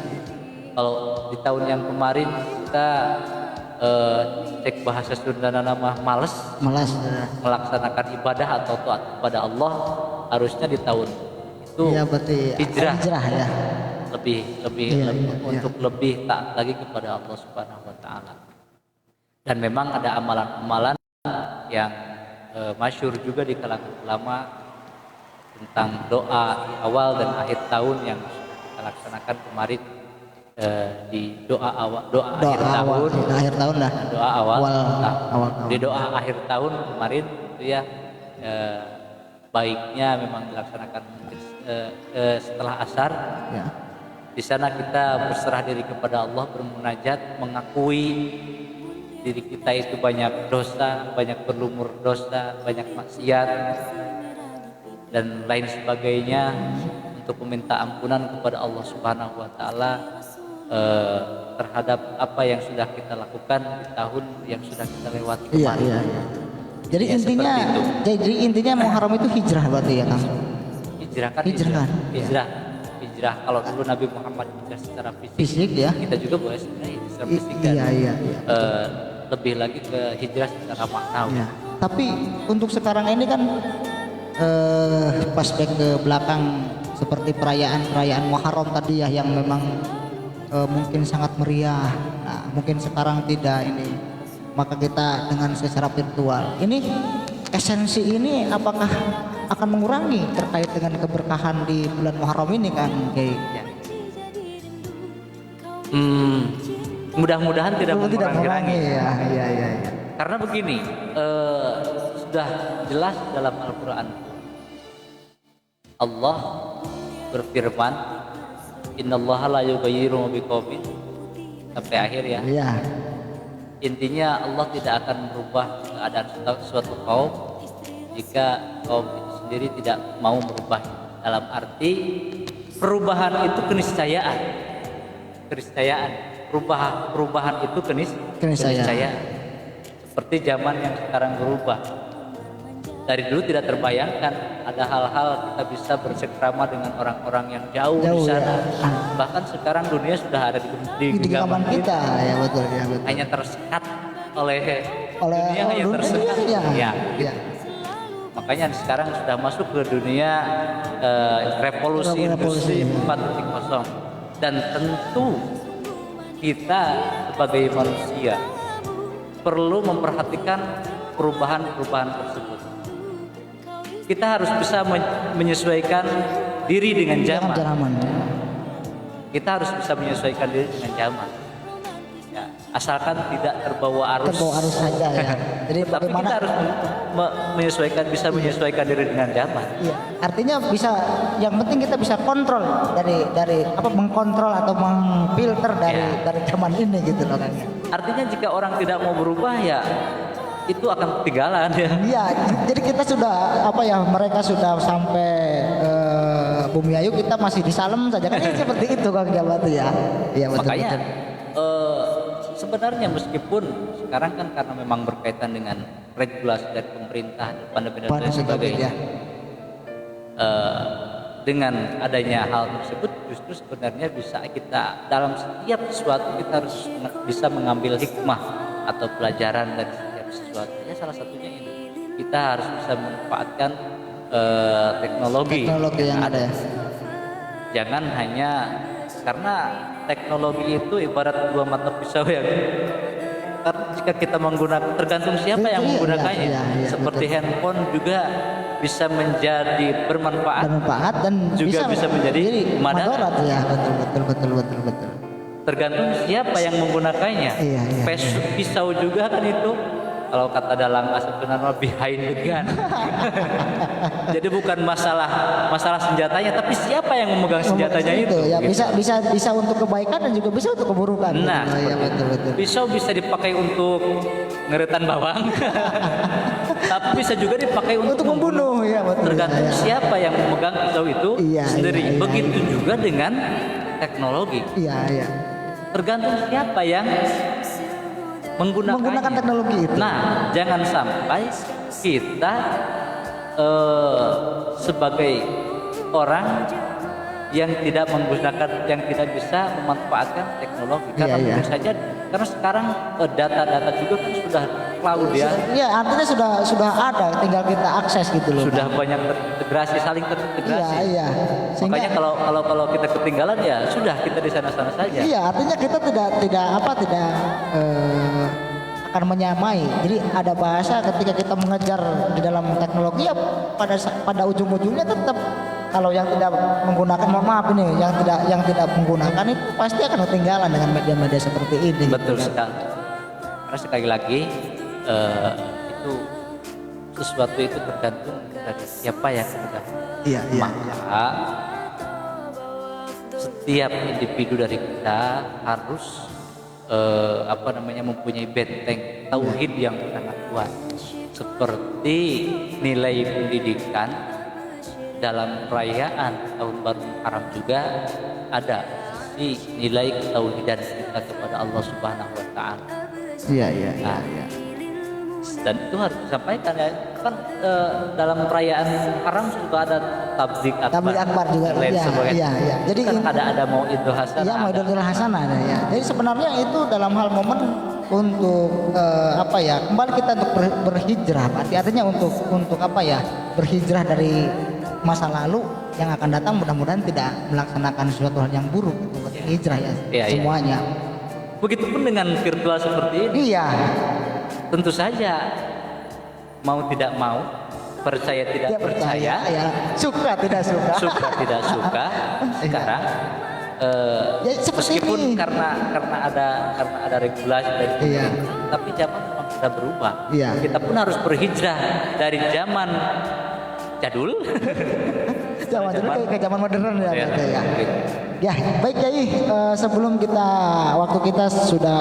Kalau di tahun yang kemarin kita cek bahasa Sunda nama malas melaksanakan ibadah atau taat kepada Allah, harusnya di tahun itu hijrah ya. lebih untuk lebih taat lagi kepada Allah Subhanahu wa taala. Dan memang ada amalan-amalan yang masyhur juga di kalangan ulama tentang doa di awal dan akhir tahun yang kita laksanakan kemarin, di doa akhir tahun lah, doa awal. Di doa akhir tahun kemarin itu ya, baiknya memang dilaksanakan setelah asar. Di sana kita berserah diri kepada Allah, bermunajat, mengakui diri kita itu banyak dosa, banyak berlumur dosa, banyak maksiat dan lain sebagainya, untuk meminta ampunan kepada Allah Subhanahu wa taala terhadap apa yang sudah kita lakukan di tahun yang sudah kita lewati kemarin. Jadi intinya Muharram itu hijrah berarti ya Kang? Hijrah hijrah. Kalau dulu Nabi Muhammad hijrah secara Fisik ya. kita juga boleh sebenarnya secara fisik dan Iya. lebih lagi ke hijrah secara maknawi. Ya. Tapi untuk sekarang ini kan flashback ke belakang seperti perayaan Muharram tadi ya yang memang mungkin sangat meriah. Nah, mungkin sekarang tidak ini. Maka kita dengan secara virtual. Ini esensi ini apakah akan mengurangi terkait dengan keberkahan di bulan Muharram ini kan, Kiai? Ya. Mudah-mudahan tidak mengurangi lagi. Ya. Karena begini, sudah jelas dalam Al-Quran Allah berfirman, Innallaha la yughayyiru ma biqaumin, sampai akhir ya. Iya. Intinya Allah tidak akan merubah keadaan suatu kaum jika kaum itu sendiri tidak mau merubah. Dalam arti perubahan itu keniscayaan. Perubahan itu keniscayaan. Seperti zaman yang sekarang berubah. Dari dulu tidak terbayangkan ada hal-hal kita bisa bersekrama dengan orang-orang yang jauh di sana. Ya. Bahkan sekarang dunia sudah ada di genggaman kita. Ya betul. Hanya tersekat oleh dunia, hanya tersekat. Ya. Makanya sekarang sudah masuk ke dunia revolusi industri 4.0, dan tentu kita sebagai manusia perlu memperhatikan perubahan-perubahan tersebut. Kita harus bisa menyesuaikan diri dengan zaman. Kita harus bisa menyesuaikan diri dengan zaman. Ya, asalkan tidak terbawa arus saja ya. Jadi tapi bagaimana kita harus bisa menyesuaikan diri dengan zaman. Iya. Artinya bisa, yang penting kita bisa kontrol dari mengkontrol atau mengfilter dari zaman ini gitu loh kan. Artinya jika orang tidak mau berubah ya itu akan ketinggalan ya. Iya, jadi kita sudah mereka sudah sampai Bumi Ayu, kita masih di Salem saja kan. Seperti itu Kang Jabatu ya. Iya betul. Makanya sebenarnya meskipun sekarang kan karena memang berkaitan dengan regulasi dari pemerintah dan sebagainya, dengan adanya hal tersebut justru sebenarnya bisa kita dalam setiap sesuatu kita harus bisa mengambil hikmah atau pelajaran dari setiap sesuatu. Ya, salah satunya ini kita harus bisa memanfaatkan teknologi yang ada. Jangan hanya karena teknologi itu ibarat dua mata pisau ya. Karena jika kita menggunakan, tergantung siapa yang menggunakannya. Seperti betul. Handphone juga bisa menjadi bermanfaat dan juga bisa menjadi madarat. Ya, betul. Tergantung siapa yang menggunakannya. Pisau juga kan itu. Kalau kata dalam asal nama behind the gun. Jadi bukan masalah senjatanya, tapi siapa yang memegang senjatanya itu. Ya, gitu. bisa untuk kebaikan dan juga bisa untuk keburukan. Nah, ya, betul. Pisau bisa dipakai untuk ngeretan bawang. Tapi bisa juga dipakai untuk membunuh. Ya, betul. Tergantung siapa yang memegang pisau itu sendiri. Begitu juga dengan teknologi. Iya. Tergantung siapa yang menggunakan teknologi itu. Nah, jangan sampai kita sebagai orang yang tidak bisa memanfaatkan teknologi karena saja karena sekarang data-data juga kan sudah cloud ya. Iya, artinya sudah ada, tinggal kita akses gitu loh. Sudah banyak terintegrasi, saling terintegrasi. Iya. Makanya kalau kita ketinggalan ya sudah kita di sana-sana saja. Iya, artinya kita tidak akan menyamai. Jadi ada bahasa ketika kita mengejar di dalam teknologi ya pada ujung-ujungnya tetap kalau yang tidak menggunakan, yang tidak menggunakan itu pasti akan ketinggalan dengan media-media seperti ini. Betul sekali. Karena sekali lagi itu sesuatu itu tergantung dari siapa yang memegang. Iya. Maka setiap individu dari kita harus mempunyai benteng tauhid yang sangat kuat, seperti nilai pendidikan dalam perayaan tahun baru Muharram juga ada nilai ketauhidan kita kepada Allah Subhanahu wa taala. Iya. Dan itu harus disampaikan ya. Kan dalam perayaan haram juga ada tablik akbar juga. dan lain Iya, sebagainya. iya, iya. Jadi kan ada mau Idul Hasanah. Iya, mau Idul Hasanah ada ya. Jadi sebenarnya itu dalam hal momen untuk apa ya? Kembali kita untuk berhijrah. Artinya untuk apa ya? Berhijrah dari masa lalu yang akan datang, mudah-mudahan tidak melaksanakan sesuatu hal yang buruk. Hijrah ya, Iya, semuanya. Begitupun dengan virtual seperti ini. Iya. Tentu saja mau tidak mau, percaya tidak percaya, ya, suka tidak suka. suka tidak suka. Sekarang Ya, seperti meskipun ini. karena ada regulasi dari Iya. tapi zaman memang sudah berubah. Iya. Kita pun harus berhijrah dari zaman jadul. Zaman dulu ke zaman modern ya. Iya. Ya. Ya, baik Kiai, sebelum waktu kita sudah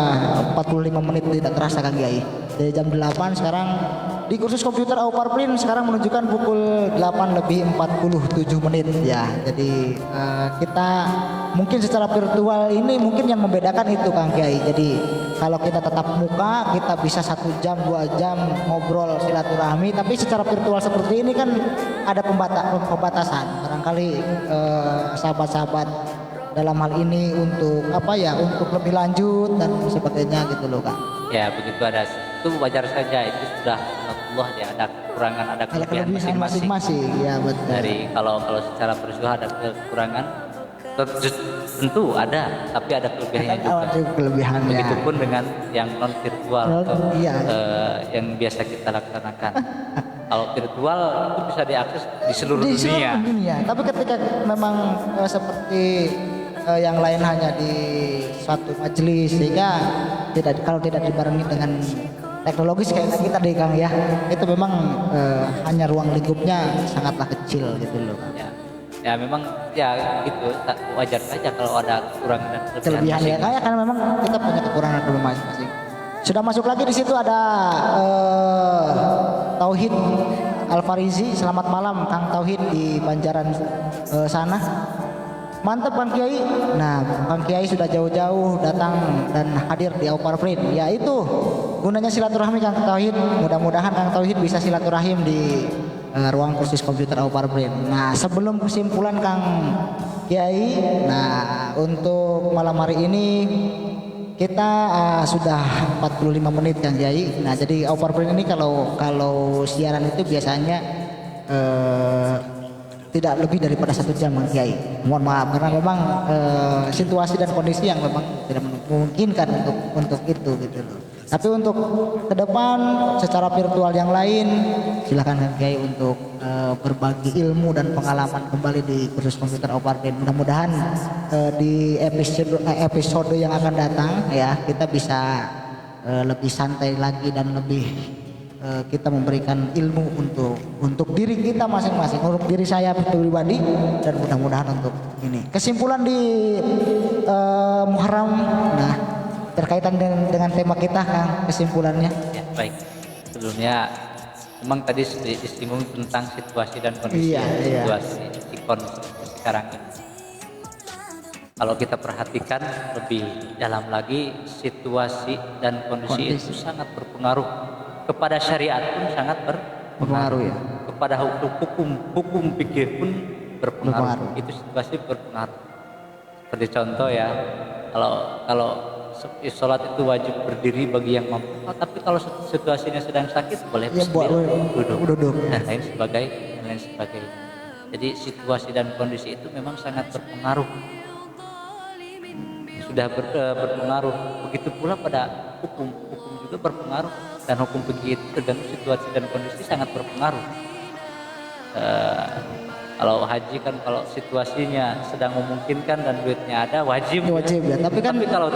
45 menit tidak terasa Kang Kiai. Dari jam 8 sekarang di kursus komputer Aupar Print sekarang menunjukkan pukul 8:47 menit ya. Jadi kita mungkin secara virtual ini mungkin yang membedakan itu Kang Kiai. Jadi kalau kita tetap muka kita bisa 1 jam 2 jam ngobrol silaturahmi, tapi secara virtual seperti ini kan ada pembatasan. Barangkali sahabat-sahabat dalam hal ini untuk apa ya, untuk lebih lanjut dan sebagainya gitu loh Kang. Ya begitu, itu wajar saja, itu sudah Allah ya, ada kekurangan ada kelebihan masing-masing. Ya betul. Dari kalau secara peristiwa ada kekurangan tentu ada, tapi ada kelebihannya juga. Ada kelebihannya. Begitupun dengan yang non virtual atau iya. yang biasa kita laksanakan. Kalau virtual itu bisa diakses di seluruh dunia. Tapi ketika memang seperti yang lain hanya di suatu majelis, sehingga kalau tidak dibarengi dengan teknologis kayak kita deh Kang ya, itu memang hanya ruang lingkupnya sangatlah kecil gitu loh. Ya memang ya gitu, wajar saja kalau ada kekurangan dan kelebihan ya kayak karena memang kita punya kekurangan masing-masing. Sudah masuk lagi di situ ada Tauhid Al-Farizi. Selamat malam Kang Tauhid di Banjaran sana. Mantap Kang Kiai. Nah, Kang Kiai sudah jauh-jauh datang dan hadir di Aupar Print. Ya itu gunanya silaturahmi Kang Tauhid. Mudah-mudahan Kang Tauhid bisa silaturahim di ruang kursus komputer Aupar Print. Nah, sebelum kesimpulan Kang Kiai, nah untuk malam hari ini kita sudah 45 menit Kang Kiai. Nah, jadi Aupar Print ini kalau siaran itu biasanya tidak lebih daripada 1 jam Kang Kiai. Mohon maaf karena memang situasi dan kondisi yang memang tidak memungkinkan untuk itu gitu loh. Tapi untuk ke depan secara virtual yang lain silakan Kang Kiai untuk berbagi ilmu dan pengalaman kembali di kursus komputer Aupar Print. Mudah-mudahan di episode yang akan datang ya kita bisa lebih santai lagi dan lebih kita memberikan ilmu untuk diri kita masing-masing, untuk diri saya pribadi dan mudah-mudahan untuk ini. Kesimpulan di Muharram, nah terkaitan dengan tema kita Kang, kesimpulannya. Ya, baik. Sebelumnya memang tadi disinggung tentang situasi dan kondisi situasi sekarang ini. Kalau kita perhatikan lebih dalam lagi, situasi dan kondisi itu sangat berpengaruh. Kepada syariat pun sangat berpengaruh ya. Kepada hukum pikir pun berpengaruh. Itu situasi berpengaruh. Seperti contoh ya, kalau sholat itu wajib berdiri bagi yang mampu. Tapi kalau situasinya sedang sakit boleh duduk. Dan lain sebagainya. Jadi situasi dan kondisi itu memang sangat berpengaruh. Sudah berpengaruh. Begitu pula pada hukum juga berpengaruh. Dan hukum fikih itu tergantung situasi dan kondisi sangat berpengaruh. Kalau haji kan kalau situasinya sedang memungkinkan dan duitnya ada wajib ya. Tapi kalau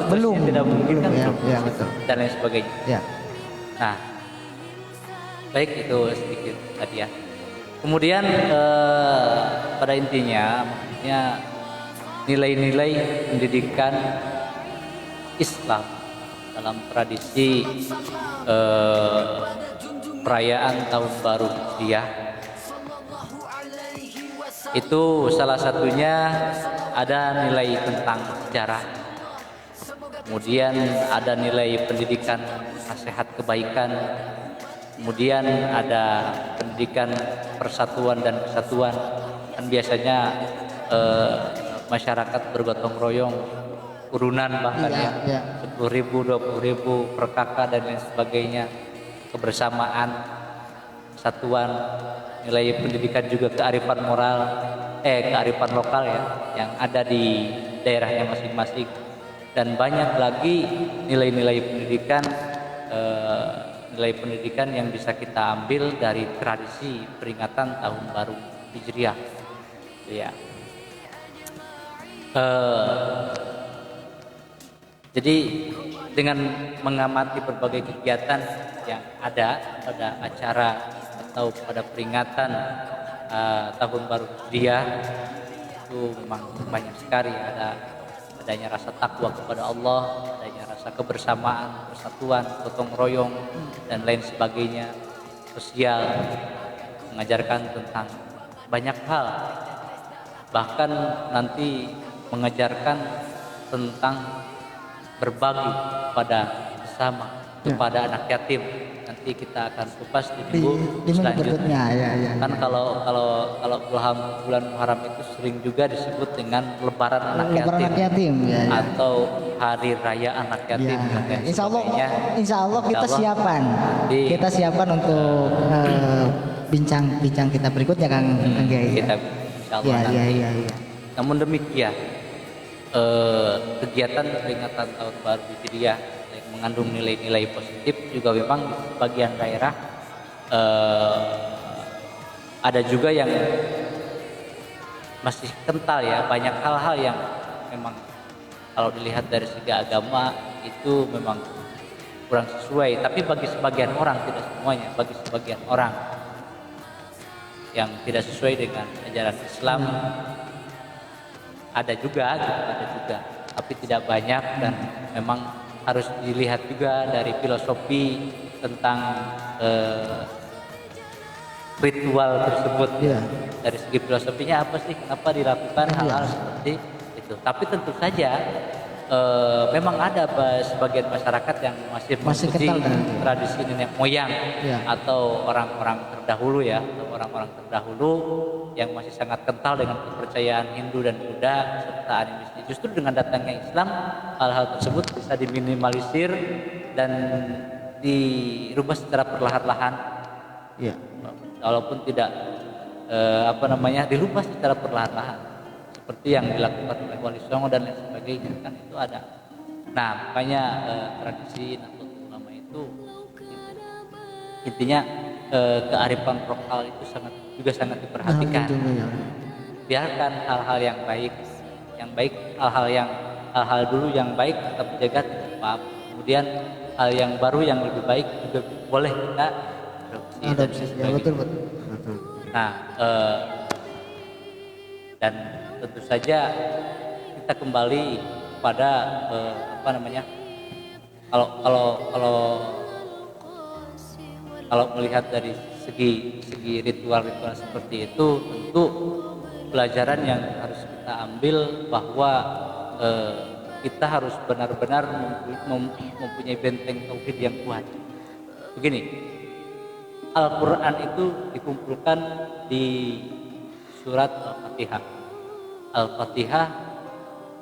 belum tidak memungkinkan ya, betul. Dan lain sebagainya. Ya. Nah, baik itu sedikit tadi ya. Kemudian pada intinya maksudnya nilai-nilai pendidikan Islam dalam tradisi perayaan Tahun Baru Hijriah itu salah satunya ada nilai tentang sejarah, kemudian ada nilai pendidikan nasihat kebaikan, kemudian ada pendidikan persatuan dan kesatuan. Kan biasanya masyarakat bergotong royong, urunan bahkan Iya. 10.000, 20.000 per kakak dan lain sebagainya, kebersamaan, kesatuan, nilai pendidikan juga kearifan moral, kearifan lokal ya, yang ada di daerahnya masing-masing, dan banyak lagi nilai-nilai pendidikan, yang bisa kita ambil dari tradisi peringatan Tahun Baru Hijriah, ya. Jadi dengan mengamati berbagai kegiatan yang ada pada acara atau pada peringatan Tahun Baru Hijriah, itu memang banyak sekali adanya rasa takwa kepada Allah, adanya rasa kebersamaan, persatuan, gotong royong dan lain sebagainya, sosial, mengajarkan tentang banyak hal, bahkan nanti mengajarkan tentang berbagi pada sesama, kepada anak yatim. Nanti kita akan kupas di minggu selanjutnya. Ya. Kan kalau bulan Muharram itu sering juga disebut dengan lebaran anak yatim, ya. atau hari raya anak yatim. Ya. Insya Allah kita siapan. Kita siapan untuk bincang kita berikutnya, Kang Kiai. Kita insya Allah ya. Namun demikian, kegiatan peringatan Tahun Baru Hijriah yang mengandung nilai-nilai positif juga memang di sebagian daerah ada juga yang masih kental ya, banyak hal-hal yang memang kalau dilihat dari segi agama itu memang kurang sesuai, tapi bagi sebagian orang, tidak semuanya, bagi sebagian orang yang tidak sesuai dengan ajaran Islam ada juga, tapi tidak banyak, dan memang harus dilihat juga dari filosofi tentang ritual tersebut. Dari segi filosofinya apa sih, kenapa dilakukan hal-hal seperti itu. Tapi tentu saja memang ada sebagian masyarakat yang masih mengikuti tradisi nenek moyang atau orang-orang terdahulu ya, atau orang-orang terdahulu yang masih sangat kental dengan kepercayaan Hindu dan Buddha serta animisme. Justru dengan datangnya Islam, hal-hal tersebut bisa diminimalisir dan dirubah secara perlahan-lahan. Ya. Walaupun tidak dirubah secara perlahan-lahan, seperti yang dilakukan oleh Wali Songo dan lain sebagainya, kan itu ada. Nah, makanya tradisi Nahdlatul Ulama itu intinya kearifan lokal itu juga sangat diperhatikan. Biarkan hal-hal yang baik, hal-hal dulu yang baik tetap dijaga, tidak apa-apa. Kemudian hal yang baru yang lebih baik juga boleh kita adopsi. Betul. Nah, dan tentu saja kita kembali pada kalau melihat dari segi ritual-ritual seperti itu, tentu pelajaran yang harus kita ambil bahwa kita harus benar-benar mempunyai benteng tauhid yang kuat. Begini, Al-Quran itu dikumpulkan di surat Al-Fatihah. Al-Fatihah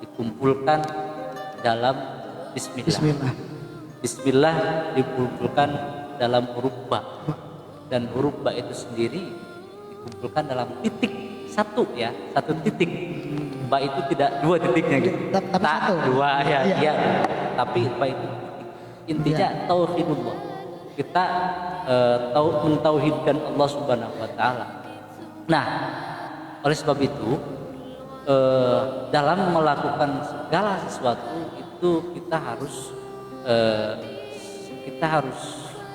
dikumpulkan dalam Bismillah. Bismillah dikumpulkan dalam huruf ba, dan huruf ba itu sendiri dikumpulkan dalam titik satu ya, satu titik. Ba itu tidak dua titiknya gitu. Tak dua ya. Tapi ba itu titik. Intinya tauhidullah. Kita mentauhidkan Allah Subhanahu wa taala. Nah, oleh sebab itu dalam melakukan segala sesuatu itu kita harus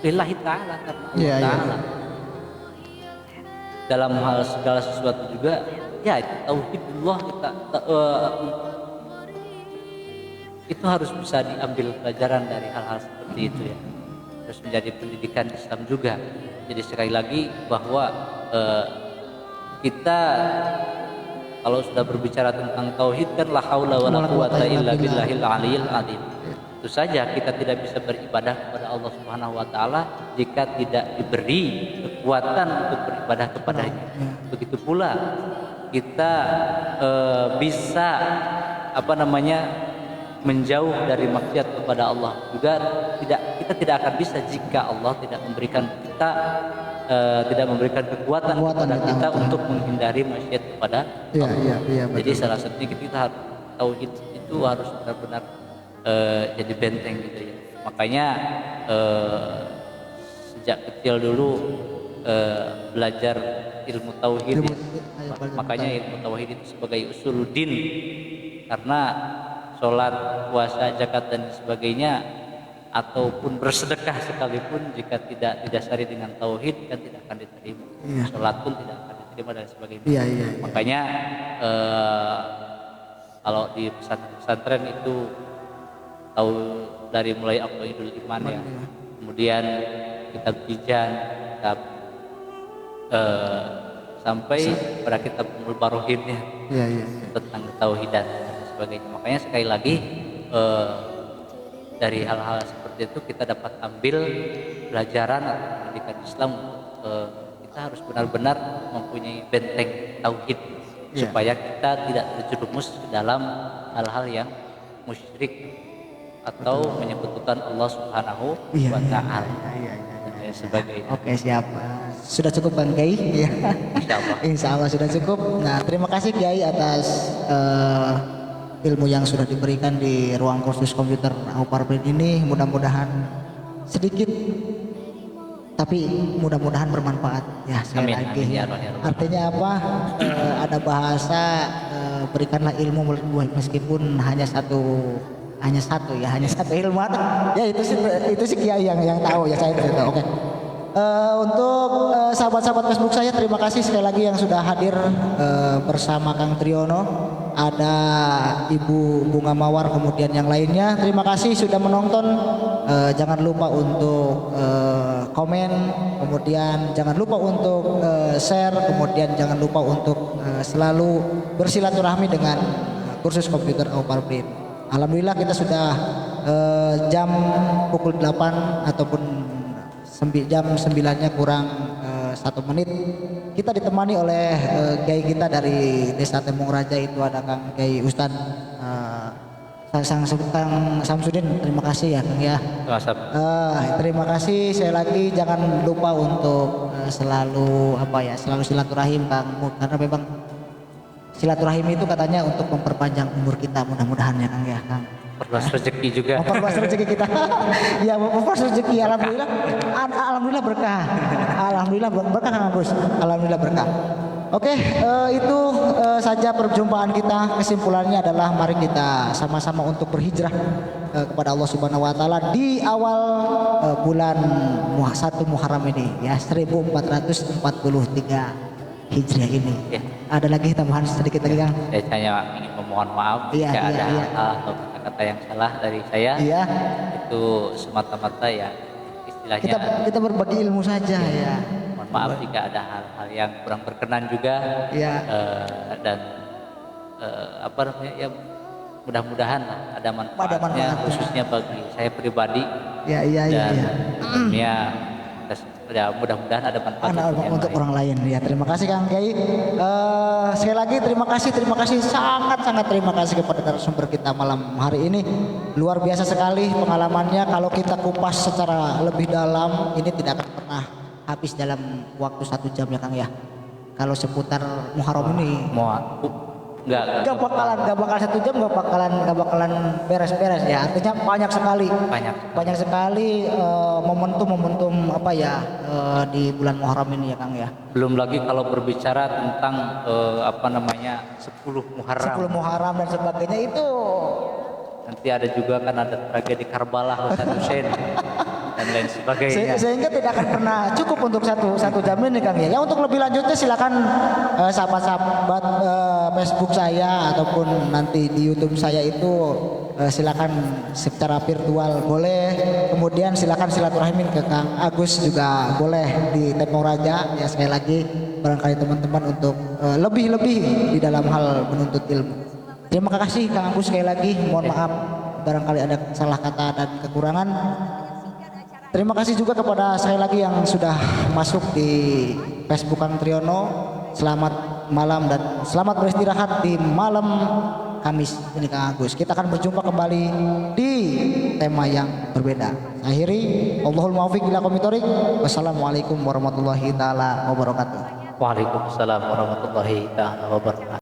lillahi ta'ala, karena Allah ta'ala. Dalam hal segala sesuatu juga ya itu tauhidullah, itu harus bisa diambil pelajaran dari hal-hal seperti itu ya. Terus menjadi pendidikan Islam juga. Jadi sekali lagi bahwa kita kalau sudah berbicara tentang tauhid kan la haula wala quwata illa billahil aliyil azim. Tentu saja kita tidak bisa beribadah kepada Allah Subhanahu wa taala jika tidak diberi kekuatan untuk beribadah kepadanya. Begitu pula kita bisa menjauh dari maksiat kepada Allah juga kita tidak akan bisa jika Allah tidak memberikan kita tidak memberikan kekuatan kepada kita untuk menghindari maksiat kepada Allah. Jadi salah satunya kita harus tauhid itu harus benar-benar jadi benteng gitu ya. Makanya sejak kecil dulu belajar ilmu tauhid ya. Makanya ilmu tauhid itu sebagai usuluddin, karena sholat, puasa, zakat dan sebagainya ataupun bersedekah sekalipun jika tidak didasari dengan tauhid kan tidak akan diterima. Sholat pun tidak akan diterima dan sebagainya. Makanya kalau di pesantren itu tahu dari mulai aqidul iman ya, kemudian kitab Tijan, kitab sampai pada kitab Ummul Barohin ya, tentang tauhidan dan sebagainya. Makanya sekali lagi dari hal-hal seperti itu kita dapat ambil pelajaran atau pendidikan Islam. Kita harus benar-benar mempunyai benteng tauhid supaya kita tidak terjerumus ke dalam hal-hal yang musyrik atau menyekutukan Allah Subhanahu wa taala. Sebagainya. Oke, siap. Sudah cukup Bang Kiai? Ya. Insya Allah sudah cukup. Nah, terima kasih Kiai atas ilmu yang sudah diberikan di ruang kursus komputer Auparprin ini. Mudah-mudahan sedikit tapi mudah-mudahan bermanfaat ya sekali lagi. Artinya apa? Ada bahasa berikanlah ilmu meskipun hanya satu ilmu. Ya itu sih Kiai yang tahu ya, saya tidak tahu. Oke. Untuk sahabat-sahabat Facebook saya, terima kasih sekali lagi yang sudah hadir bersama Kang Triyono, ada Ibu Bunga Mawar, kemudian yang lainnya. Terima kasih sudah menonton. Jangan lupa untuk komen, kemudian jangan lupa untuk share, kemudian jangan lupa untuk selalu bersilaturahmi dengan kursus komputer Auparprin. Alhamdulillah kita sudah jam pukul 8 ataupun jam 9-nya kurang 1 menit. Kita ditemani oleh Kiai kita dari Desa Tembong Raja, itu ada Kang Kiai Ustadz Kang Samsudin. Terima kasih ya Kang ya. Terima kasih sekali lagi. Jangan lupa untuk selalu silaturahim Kang, karena memang silaturahim itu katanya untuk memperpanjang umur kita, mudah-mudahan ya Kang ya Kang. Memperluas rezeki juga. Memperluas rezeki kita. Ya, memperluas rezeki. Alhamdulillah berkah. Alhamdulillah berkah Kang Agus. Alhamdulillah berkah. Oke, itu saja perjumpaan kita. Kesimpulannya adalah mari kita sama-sama untuk berhijrah kepada Allah Subhanahu wa taala di awal bulan 1 Muharram ini ya, 1443 Hijriah ini. Ya. Ada lagi tambahan sedikit lagi Kang? Saya hanya ingin memohon maaf jika ada hal atau kata-kata yang salah dari saya. Iya. Itu semata-mata ya istilahnya. Kita berbagi ilmu saja ya. Mohon maaf jika ada hal-hal yang kurang berkenan juga. Iya. Dan mudah-mudahan ada manfaatnya khususnya bagi saya pribadi. Dan tentunya ya mudah-mudahan ada manfaat untuk orang lain ya. Terima kasih Kang Kiai. Sekali lagi terima kasih, sangat terima kasih kepada narasumber kita malam hari ini. Luar biasa sekali pengalamannya. Kalau kita kupas secara lebih dalam, ini tidak akan pernah habis dalam waktu 1 jam ya Kang ya. Kalau seputar Muharram ini Gak bakal 1 jam, gak bakalan beres-beres ya. Artinya banyak sekali momentum di bulan Muharram ini ya Kang ya. Belum lagi kalau berbicara tentang 10 Muharram dan sebagainya itu. Nanti ada juga kan ada tragedi Karbala, Hasan Hussein dan lain sebagainya. Sehingga tidak akan pernah cukup untuk satu jam ini Kang ya. Untuk lebih lanjutnya silakan sahabat-sahabat Facebook saya ataupun nanti di YouTube saya itu silakan secara virtual boleh. Kemudian silakan silaturahmin ke Kang Agus juga boleh di Tembong Raja ya. Sekali lagi barangkali teman-teman untuk lebih di dalam hal menuntut ilmu. Terima kasih Kang Agus sekali lagi. Mohon maaf barangkali ada salah kata dan kekurangan. Terima kasih juga kepada sekali lagi yang sudah masuk di Facebook Kang Triyono. Selamat malam dan selamat beristirahat di malam Kamis ini Kang Agus. Kita akan berjumpa kembali di tema yang berbeda. Akhiri, Allahul muwaffiq ila aqwamit thoriq. Wassalamualaikum warahmatullahi taala wabarakatuh. Waalaikumsalam warahmatullahi taala wabarakatuh.